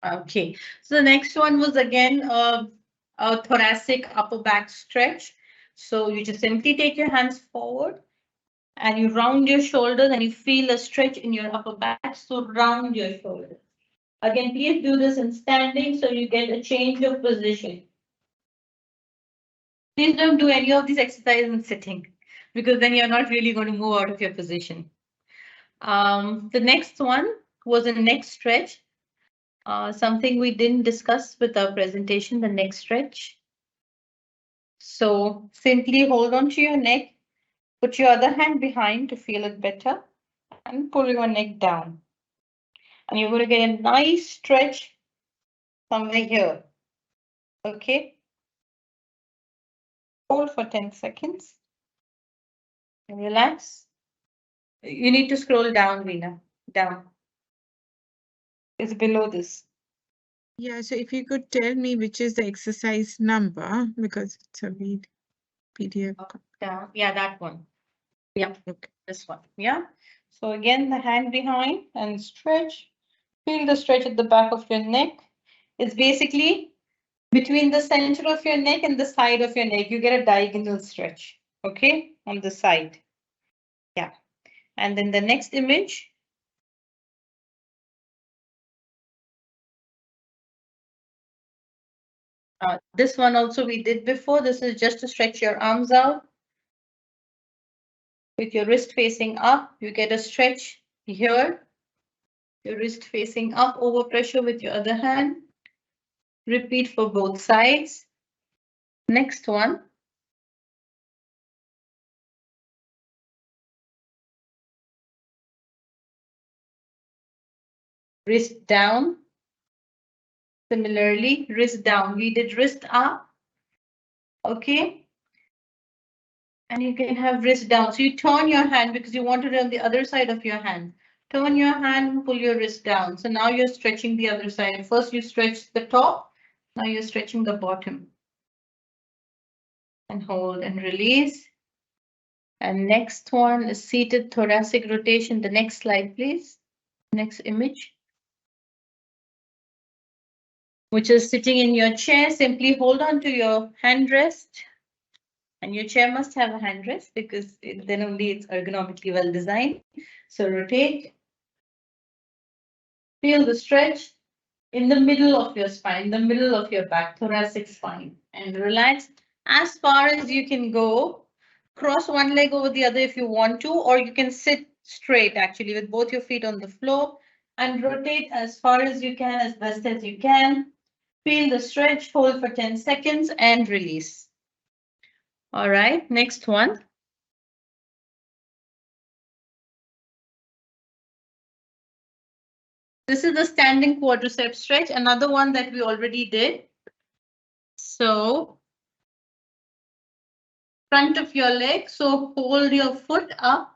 Okay, so the next one was again a thoracic upper back stretch. So you just simply take your hands forward and you round your shoulders and you feel a stretch in your upper back. So round your shoulders. Again, please do this in standing so you get a change of position. Please don't do any of these exercises in sitting because then you're not really going to move out of your position. The next one was a neck stretch. Something we didn't discuss with our presentation, the neck stretch. So simply hold on to your neck, put your other hand behind to feel it better, and pull your neck down. And you're going to get a nice stretch somewhere here. Okay. Hold for 10 seconds. And relax. You need to scroll down, Veena. Down. It's below this. Yeah, so if you could tell me which is the exercise number, because it's a PDF. Down. Yeah, that one. Yeah, Okay. this one. Yeah. So again, the hand behind and stretch. Feel the stretch at the back of your neck. It's basically between the center of your neck and the side of your neck. You get a diagonal stretch. Okay, on the side. Yeah. And then the next image. This one also we did before. This is just to stretch your arms out. With your wrist facing up, you get a stretch here. Your wrist facing up, over pressure with your other hand. Repeat for both sides. Next one. Wrist down. Similarly, wrist down. We did wrist up. Okay. And you can have wrist down. So you turn your hand because you want it on the other side of your hand. Turn your hand and pull your wrist down. So now you're stretching the other side. First you stretch the top. Now you're stretching the bottom. And hold and release. And next one is seated thoracic rotation. The next slide, please. Next image. Which is sitting in your chair. Simply hold on to your handrest. And your chair must have a handrest because then only it's ergonomically well designed. So rotate. Feel the stretch in the middle of your spine, the middle of your back, thoracic spine. And relax as far as you can go. Cross one leg over the other if you want to, or you can sit straight actually with both your feet on the floor and rotate as far as you can, as best as you can. Feel the stretch, hold for 10 seconds and release. All right, next one. This is the standing quadricep stretch, another one that we already did. So front of your leg, so hold your foot up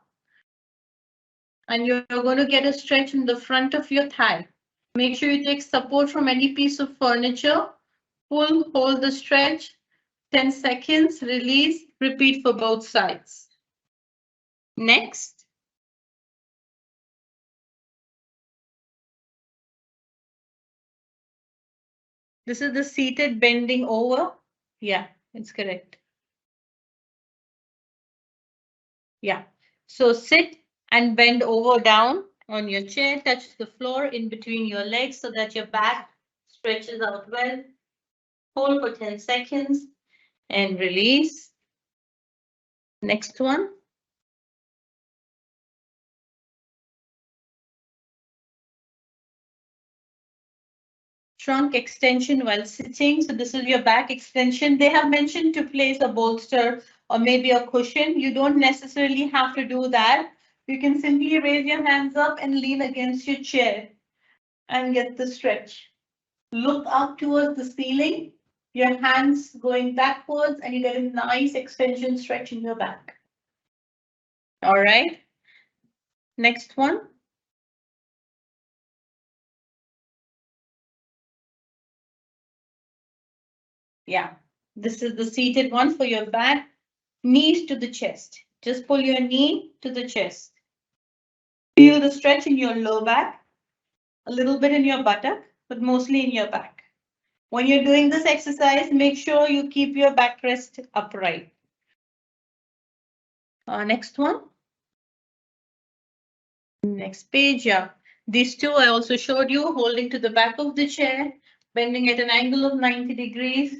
and you're going to get a stretch in the front of your thigh. Make sure you take support from any piece of furniture. Pull, hold the stretch, 10 seconds, release, repeat for both sides. Next. This is the seated bending over. Yeah, it's correct. Yeah, so sit and bend over down on your chair, touch the floor in between your legs so that your back stretches out well. Hold for 10 seconds and release. Next one. Trunk extension while sitting. So this is your back extension. They have mentioned to place a bolster or maybe a cushion. You don't necessarily have to do that. You can simply raise your hands up and lean against your chair and get the stretch. Look up towards the ceiling, your hands going backwards, and you get a nice extension stretch in your back. All right. Next one. Yeah, this is the seated one for your back. Knees to the chest. Just pull your knee to the chest. Feel the stretch in your low back, a little bit in your buttock, but mostly in your back. When you're doing this exercise, make sure you keep your backrest upright. Next one. Next page, yeah. These two I also showed you, holding to the back of the chair, bending at an angle of 90 degrees.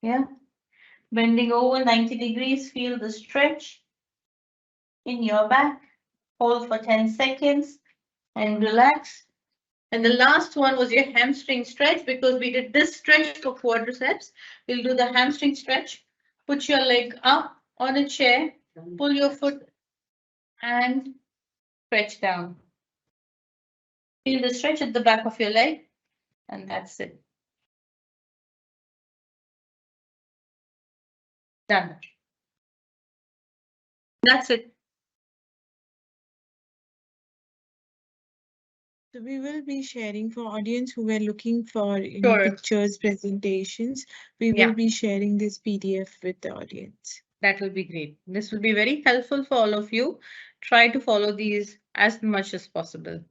Yeah. Bending over 90 degrees, feel the stretch in your back. Hold for 10 seconds and relax. And the last one was your hamstring stretch because we did this stretch for quadriceps. We'll do the hamstring stretch. Put your leg up on a chair, pull your foot and stretch down. Feel the stretch at the back of your leg, and that's it. Done. That's it. So we will be sharing for audience who were looking for, Sure. pictures, presentations. We will Yeah, be sharing this PDF with the audience. that will be great. This will be very helpful for all of you. Try to follow these as much as possible.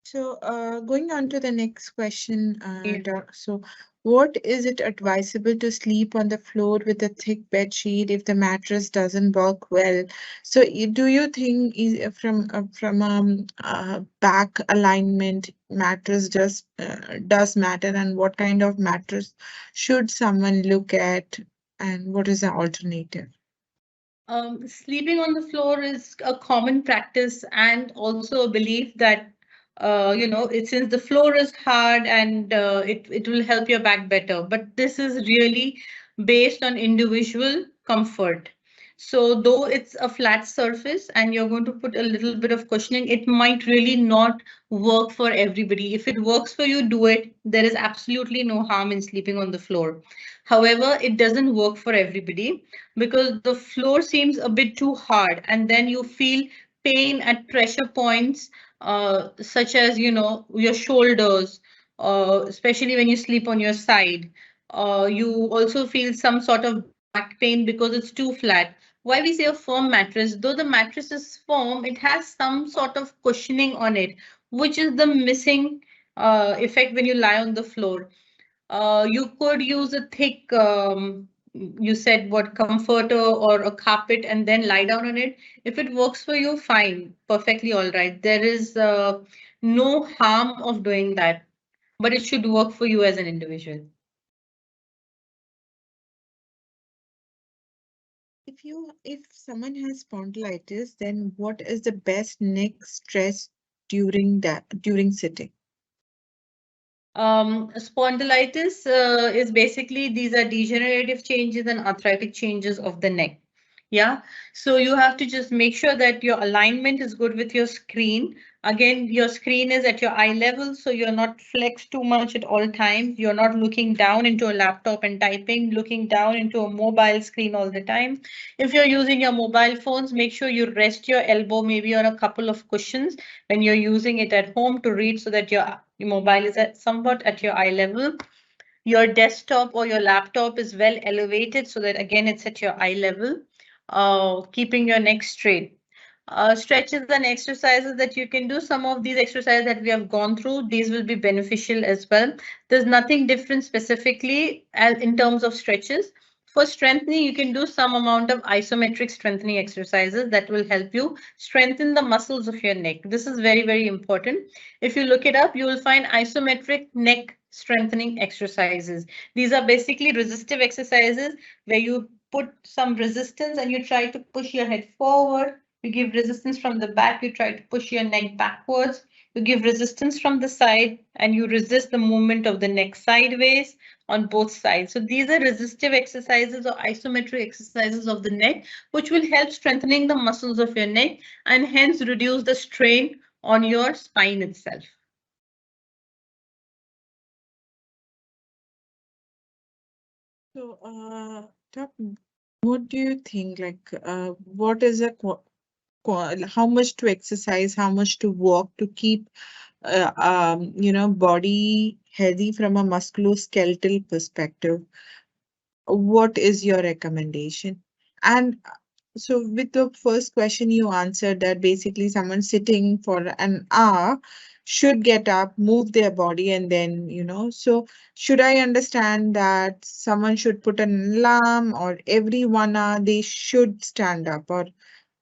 So, going on to the next question, Yeah. so what is it advisable to sleep on the floor with a thick bed sheet if the mattress doesn't work well? So, do you think from back alignment mattress does matter, and what kind of mattress should someone look at, and what is the alternative? Sleeping on the floor is a common practice and also a belief that since the floor is hard and it will help your back better. But this is really based on individual comfort. So though it's a flat surface and you're going to put a little bit of cushioning, it might really not work for everybody. If it works for you, do it. There is absolutely no harm in sleeping on the floor. However, it doesn't work for everybody because the floor seems a bit too hard and then you feel pain at pressure points such as your shoulders, especially when you sleep on your side. You also feel some sort of back pain because it's too flat. Why we say a firm mattress? Though the mattress is firm, it has some sort of cushioning on it, which is the missing effect when you lie on the floor. You could use a thick, you said what, comforter or a carpet and then lie down on it. If it works for you, fine, perfectly all right. There is no harm of doing that, but it should work for you as an individual. If someone has spondylitis, then what is the best neck stress during sitting? Spondylitis is basically these are degenerative changes and arthritic changes of the neck. Yeah, so you have to just make sure that your alignment is good with your screen. Again, your screen is at your eye level, so you're not flexed too much at all times. You're not looking down into a laptop and typing, looking down into a mobile screen all the time. If you're using your mobile phones, make sure you rest your elbow maybe on a couple of cushions when you're using it at home to read so that your mobile is at somewhat at your eye level. Your desktop or your laptop is well elevated so that again it's at your eye level, keeping your neck straight. Stretches and exercises that you can do. Some of these exercises that we have gone through, these will be beneficial as well. There's nothing different specifically as in terms of stretches. For strengthening, you can do some amount of isometric strengthening exercises that will help you strengthen the muscles of your neck. This is very, very important. If you look it up, you will find isometric neck strengthening exercises. These are basically resistive exercises where you put some resistance and you try to push your head forward. You give resistance from the back, you try to push your neck backwards. You give resistance from the side and you resist the movement of the neck sideways on both sides. So these are resistive exercises or isometric exercises of the neck, which will help strengthening the muscles of your neck and hence reduce the strain on your spine itself. So, Top, what do you think? What is how much to exercise, how much to walk to keep, body healthy from a musculoskeletal perspective? What is your recommendation? And so, with the first question, you answered that basically someone sitting for an hour should get up, move their body, and then, so should I understand that someone should put an alarm, or every 1 hour they should stand up, or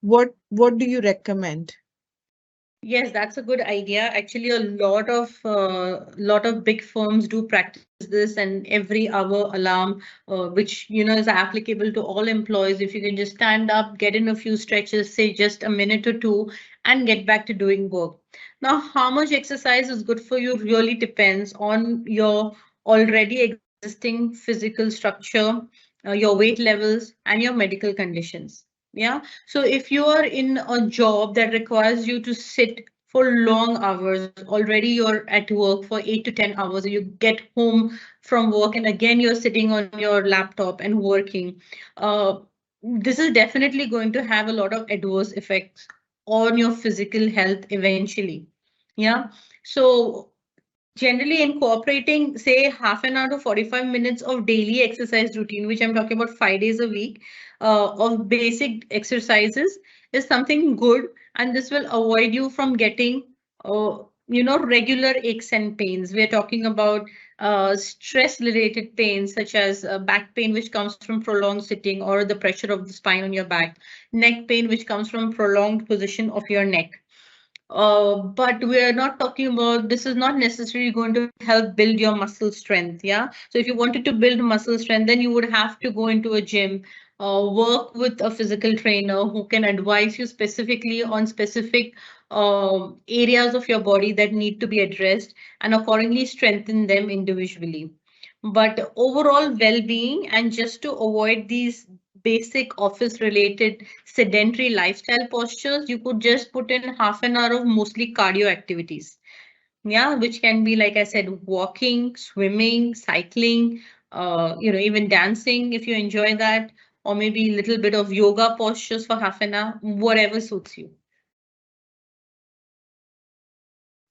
what do you recommend? Yes, that's a good idea. Actually, a lot of big firms do practice this and every hour alarm, which is applicable to all employees. If you can just stand up, get in a few stretches, say just a minute or two, and get back to doing work. Now, how much exercise is good for you really depends on your already existing physical structure, your weight levels, and your medical conditions. Yeah. So if you are in a job that requires you to sit for long hours, already you're at work for 8 to 10 hours, and you get home from work, and again you're sitting on your laptop and working. Uh, this is definitely going to have a lot of adverse effects on your physical health eventually. Yeah. So generally incorporating say half an hour to 45 minutes of daily exercise routine, which I'm talking about 5 days a week, of basic exercises is something good, and this will avoid you from getting regular aches and pains. We're talking about stress related pains such as back pain, which comes from prolonged sitting, or the pressure of the spine on your back, neck pain, which comes from prolonged position of your neck. But we are not talking about, this is not necessarily going to help build your muscle strength. Yeah. So if you wanted to build muscle strength, then you would have to go into a gym, work with a physical trainer who can advise you specifically on specific areas of your body that need to be addressed, and accordingly strengthen them individually. But overall well-being, and just to avoid these basic office related sedentary lifestyle postures, you could just put in half an hour of mostly cardio activities. Yeah, which can be, like I said, walking, swimming, cycling, even dancing if you enjoy that, or maybe a little bit of yoga postures for half an hour, whatever suits you.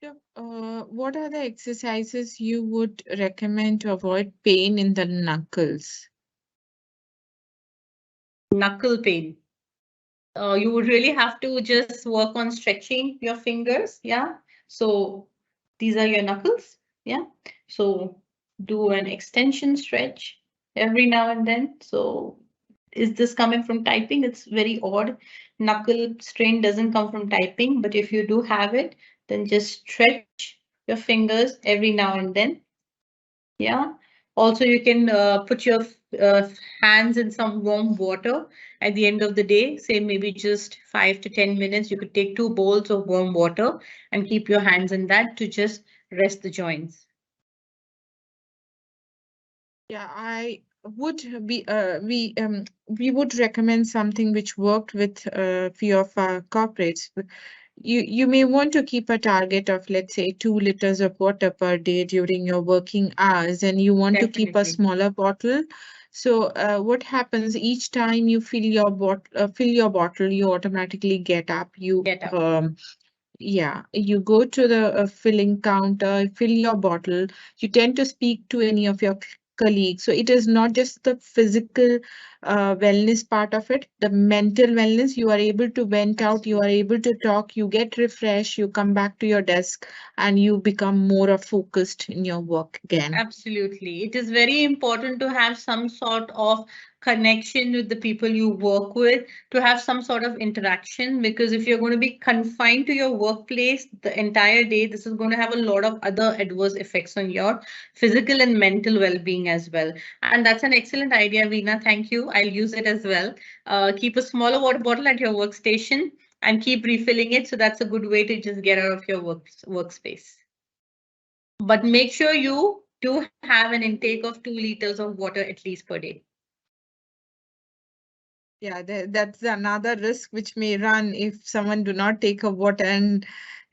So, what are the exercises you would recommend to avoid pain in the knuckles? Knuckle pain. You would really have to just work on stretching your fingers. Yeah. So these are your knuckles. Yeah. So do an extension stretch every now and then. So is this coming from typing? It's very odd. Knuckle strain doesn't come from typing, but if you do have it, then just stretch your fingers every now and then. Yeah. Also, you can put your hands in some warm water at the end of the day, say maybe just 5 to 10 minutes. You could take 2 bowls of warm water and keep your hands in that to just rest the joints. Yeah, I would be we would recommend something which worked with few of our corporates. You may want to keep a target of, let's say, 2 liters of water per day during your working hours, and you want to keep a Definitely. smaller bottle. So what happens each time you fill your bottle, you automatically get up. Get up. Yeah, you go to the filling counter, fill your bottle. You tend to speak to any of your colleagues. So it is not just the physical wellness part of it, the mental wellness. You are able to vent out, you are able to talk, you get refreshed, you come back to your desk, and you become more focused in your work again. Absolutely. It is very important to have some sort of connection with the people you work with, to have some sort of interaction, because if you're going to be confined to your workplace the entire day, this is going to have a lot of other adverse effects on your physical and mental well-being as well. And that's an excellent idea, Veena. Thank you. I'll use it as well. Keep a smaller water bottle at your workstation and keep refilling it. So that's a good way to just get out of your workspace. But make sure you do have an intake of 2 liters of water at least per day. Yeah, that's another risk which may run if someone do not take a water and,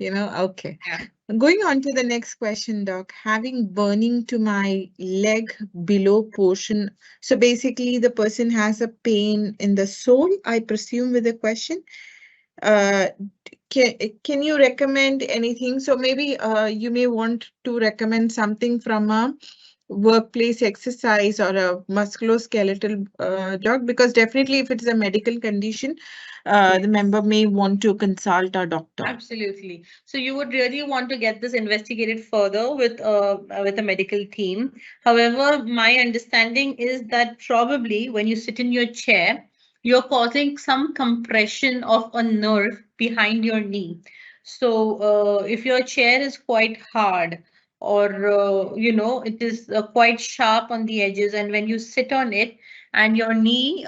okay. Yeah. Going on to the next question, Doc. Having burning to my leg below portion. So basically, the person has a pain in the sole, I presume, with the question. Uh, can you recommend anything? So maybe you may want to recommend something from a workplace exercise or a musculoskeletal doc, because definitely if it's a medical condition, the member may want to consult a doctor. Absolutely. So you would really want to get this investigated further with a medical team. However, my understanding is that probably when you sit in your chair, you're causing some compression of a nerve behind your knee. So if your chair is quite hard, or it is quite sharp on the edges, and when you sit on it and your knee,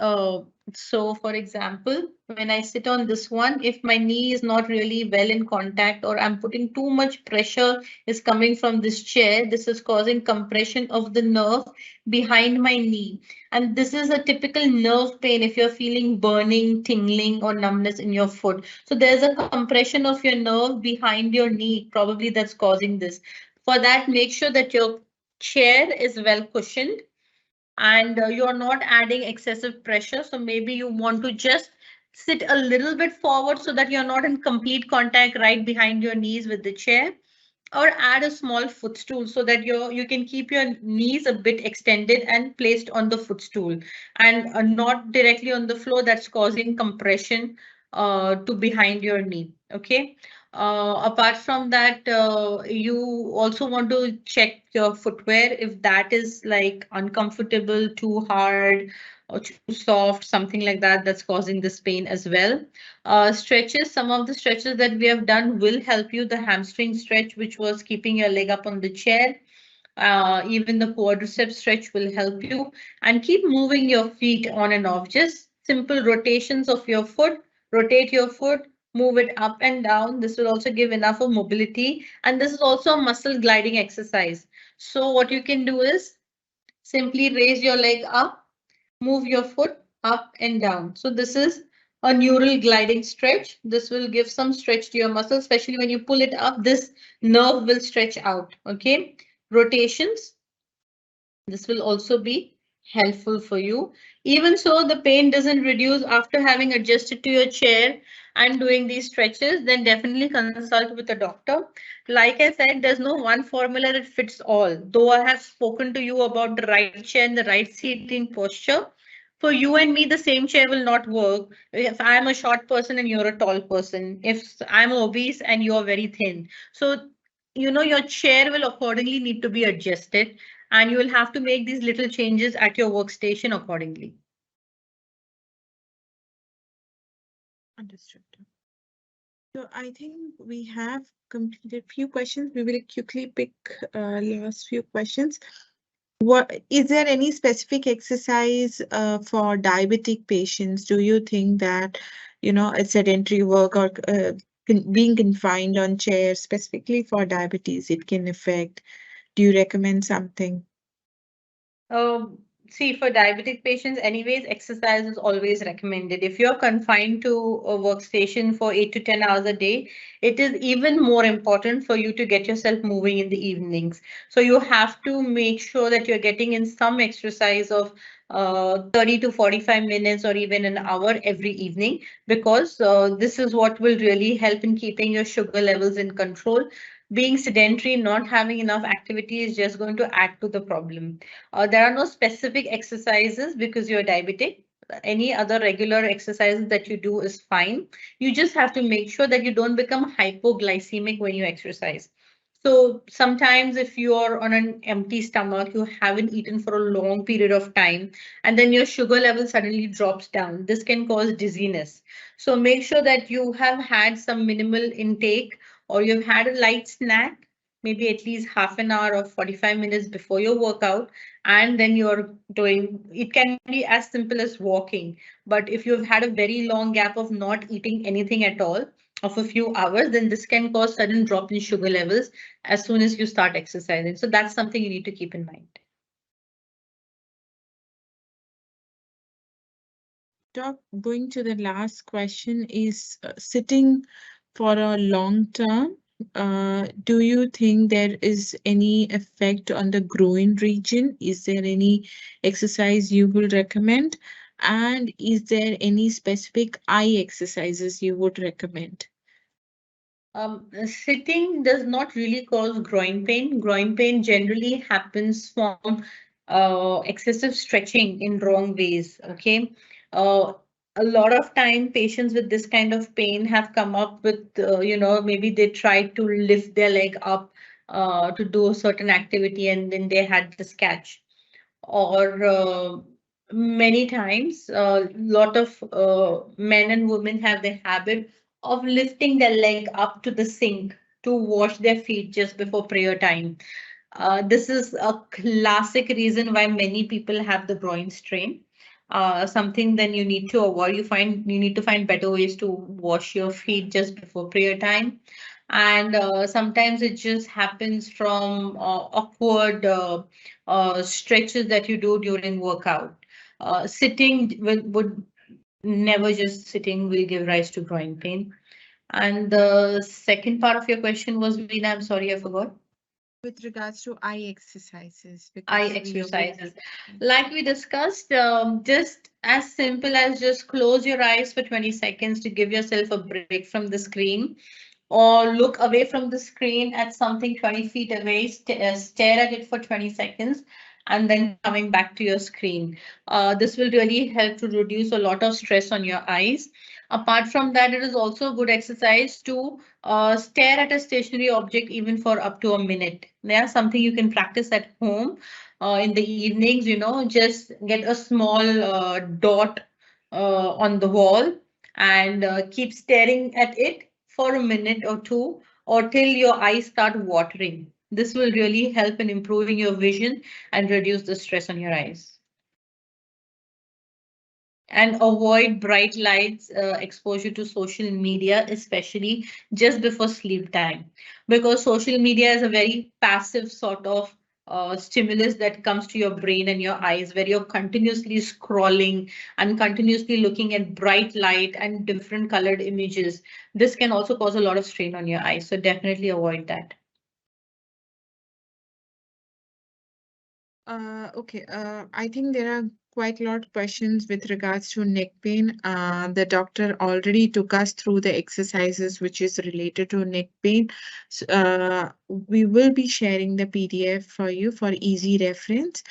so for example, when I sit on this one, if my knee is not really well in contact, or I'm putting too much pressure is coming from this chair, this is causing compression of the nerve behind my knee. And this is a typical nerve pain if you're feeling burning, tingling, or numbness in your foot. So there's a compression of your nerve behind your knee, probably that's causing this. For that, make sure that your chair is well cushioned, and you're not adding excessive pressure. So maybe you want to just sit a little bit forward so that you're not in complete contact right behind your knees with the chair, or add a small footstool so that you can keep your knees a bit extended and placed on the footstool, and not directly on the floor, that's causing compression to behind your knee. Okay. Apart from that, you also want to check your footwear if that is like uncomfortable, too hard, or too soft, something like that, that's causing this pain as well. Stretches, some of the stretches that we have done will help you. The hamstring stretch, which was keeping your leg up on the chair, even the quadricep stretch will help you. And keep moving your feet on and off. Just simple rotations of your foot. Rotate your foot, move it up and down. This will also give enough of mobility. And this is also a muscle gliding exercise. So what you can do is simply raise your leg up, move your foot up and down. So this is a neural gliding stretch. This will give some stretch to your muscle, especially when you pull it up, this nerve will stretch out. Okay. Rotations. This will also be helpful for you. Even so, the pain doesn't reduce after having adjusted to your chair and doing these stretches, then definitely consult with a doctor. Like I said, there's no one formula that fits all. Though I have spoken to you about the right chair and the right seating posture, for you and me, the same chair will not work. If I'm a short person and you're a tall person, if I'm obese and you're very thin. So, your chair will accordingly need to be adjusted, and you will have to make these little changes at your workstation accordingly. Understood. So I think we have completed few questions. We will quickly pick last few questions. What is there any specific exercise for diabetic patients? Do you think that, a sedentary work or being confined on chairs specifically for diabetes, it can affect? Do you recommend something? Um, See, for diabetic patients, anyways, exercise is always recommended. If you're confined to a workstation for 8 to 10 hours a day, it is even more important for you to get yourself moving in the evenings. So you have to make sure that you're getting in some exercise of 30 to 45 minutes or even an hour every evening, because this is what will really help in keeping your sugar levels in control. Being sedentary, not having enough activity is just going to add to the problem. There are no specific exercises because you're diabetic. Any other regular exercises that you do is fine. You just have to make sure that you don't become hypoglycemic when you exercise. So sometimes if you're on an empty stomach, you haven't eaten for a long period of time, and then your sugar level suddenly drops down. This can cause dizziness. So make sure that you have had some minimal intake, or you've had a light snack, maybe at least half an hour or 45 minutes before your workout, and then you're doing, it can be as simple as walking. But if you've had a very long gap of not eating anything at all of a few hours, then this can cause sudden drop in sugar levels as soon as you start exercising. So that's something you need to keep in mind. Doc, going to the last question is sitting for a long term. Do you think there is any effect on the groin region? Is there any exercise you will recommend? And is there any specific eye exercises you would recommend? Sitting does not really cause groin pain. Groin pain generally happens from excessive stretching in wrong ways. Okay. Uh, a lot of time, patients with this kind of pain have come up with, maybe they tried to lift their leg up to do a certain activity, and then they had this catch. Or many times, a lot of men and women have the habit of lifting their leg up to the sink to wash their feet just before prayer time. This is a classic reason why many people have the groin strain. Something then you need to avoid. You need to find better ways to wash your feet just before prayer time. And sometimes it just happens from awkward stretches that you do during workout. Sitting would never just sitting will give rise to groin pain. And the second part of your question was, Veena, I'm sorry, I forgot. With regards to eye exercises, Eye because we already exercises. Like we discussed, just as simple as just close your eyes for 20 seconds to give yourself a break from the screen, or look away from the screen at something 20 feet away, stare at it for 20 seconds, and then coming back to your screen. This will really help to reduce a lot of stress on your eyes. Apart from that, it is also a good exercise to stare at a stationary object even for up to a minute. Yeah, something you can practice at home in the evenings, just get a small dot on the wall and keep staring at it for a minute or two, or till your eyes start watering. This will really help in improving your vision and reduce the stress on your eyes. And avoid bright lights, exposure to social media, especially just before sleep time, because social media is a very passive sort of stimulus that comes to your brain and your eyes, where you're continuously scrolling and continuously looking at bright light and different colored images. This can also cause a lot of strain on your eyes, so definitely avoid that. Okay, I think there are quite a lot of questions with regards to neck pain. The doctor already took us through the exercises which is related to neck pain. So, we will be sharing the PDF for you for easy reference.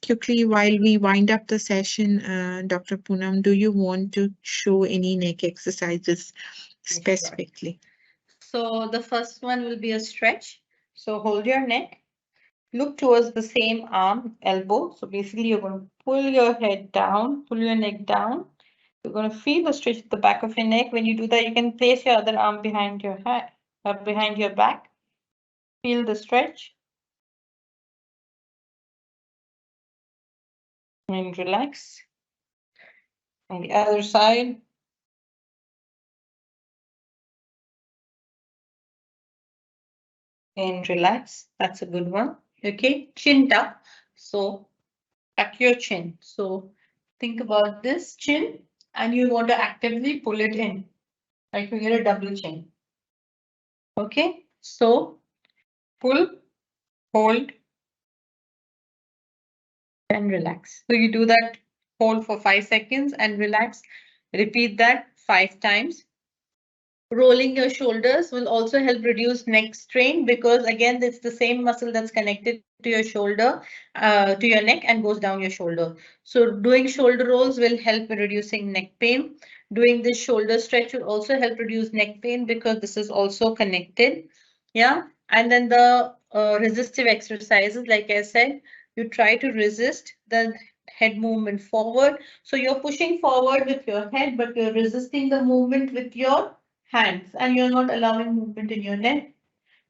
Quickly, while we wind up the session, Dr. Poonam, do you want to show any neck exercises Yes, sure. specifically? So the first one will be a stretch. So hold your neck. Look towards the same arm, elbow. So basically, you're going to pull your head down, pull your neck down. You're going to feel the stretch at the back of your neck. When you do that, you can place your other arm behind your head, behind your back. Feel the stretch and relax. On the other side, and relax. That's a good one. Okay, chin tuck. So tuck your chin. So think about this chin, and you want to actively pull it in, like you get a double chin. Okay, so pull, hold, and relax. So you do that, hold for 5 seconds and relax. Repeat that 5 times. Rolling your shoulders will also help reduce neck strain, because again, it's the same muscle that's connected to your shoulder, to your neck, and goes down your shoulder. So doing shoulder rolls will help in reducing neck pain. Doing this shoulder stretch will also help reduce neck pain, because this is also connected. Yeah. And then the resistive exercises, like I said, you try to resist the head movement forward. So you're pushing forward with your head, but you're resisting the movement with your hands, and you're not allowing movement in your neck.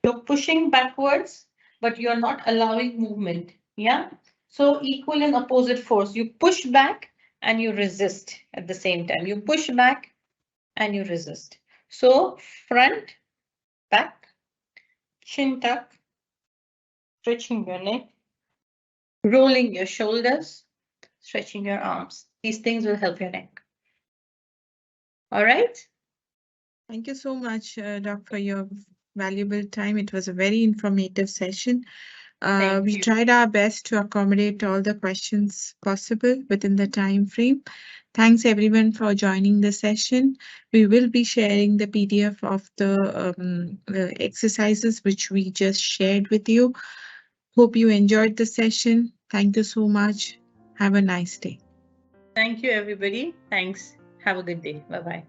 You're pushing backwards, but you're not allowing movement. Yeah. So equal and opposite force. You push back and you resist at the same time. You push back and you resist. So front, back, chin tuck, stretching your neck, rolling your shoulders, stretching your arms. These things will help your neck. All right. Thank you so much, Doc, for your valuable time. It was a very informative session. Thank We you. tried our best to accommodate all the questions possible within the time frame. Thanks everyone for joining the session. We will be sharing the PDF of the exercises which we just shared with you. Hope you enjoyed the session. Thank you so much. Have a nice day. Thank you, everybody. Thanks. Have a good day. Bye-bye.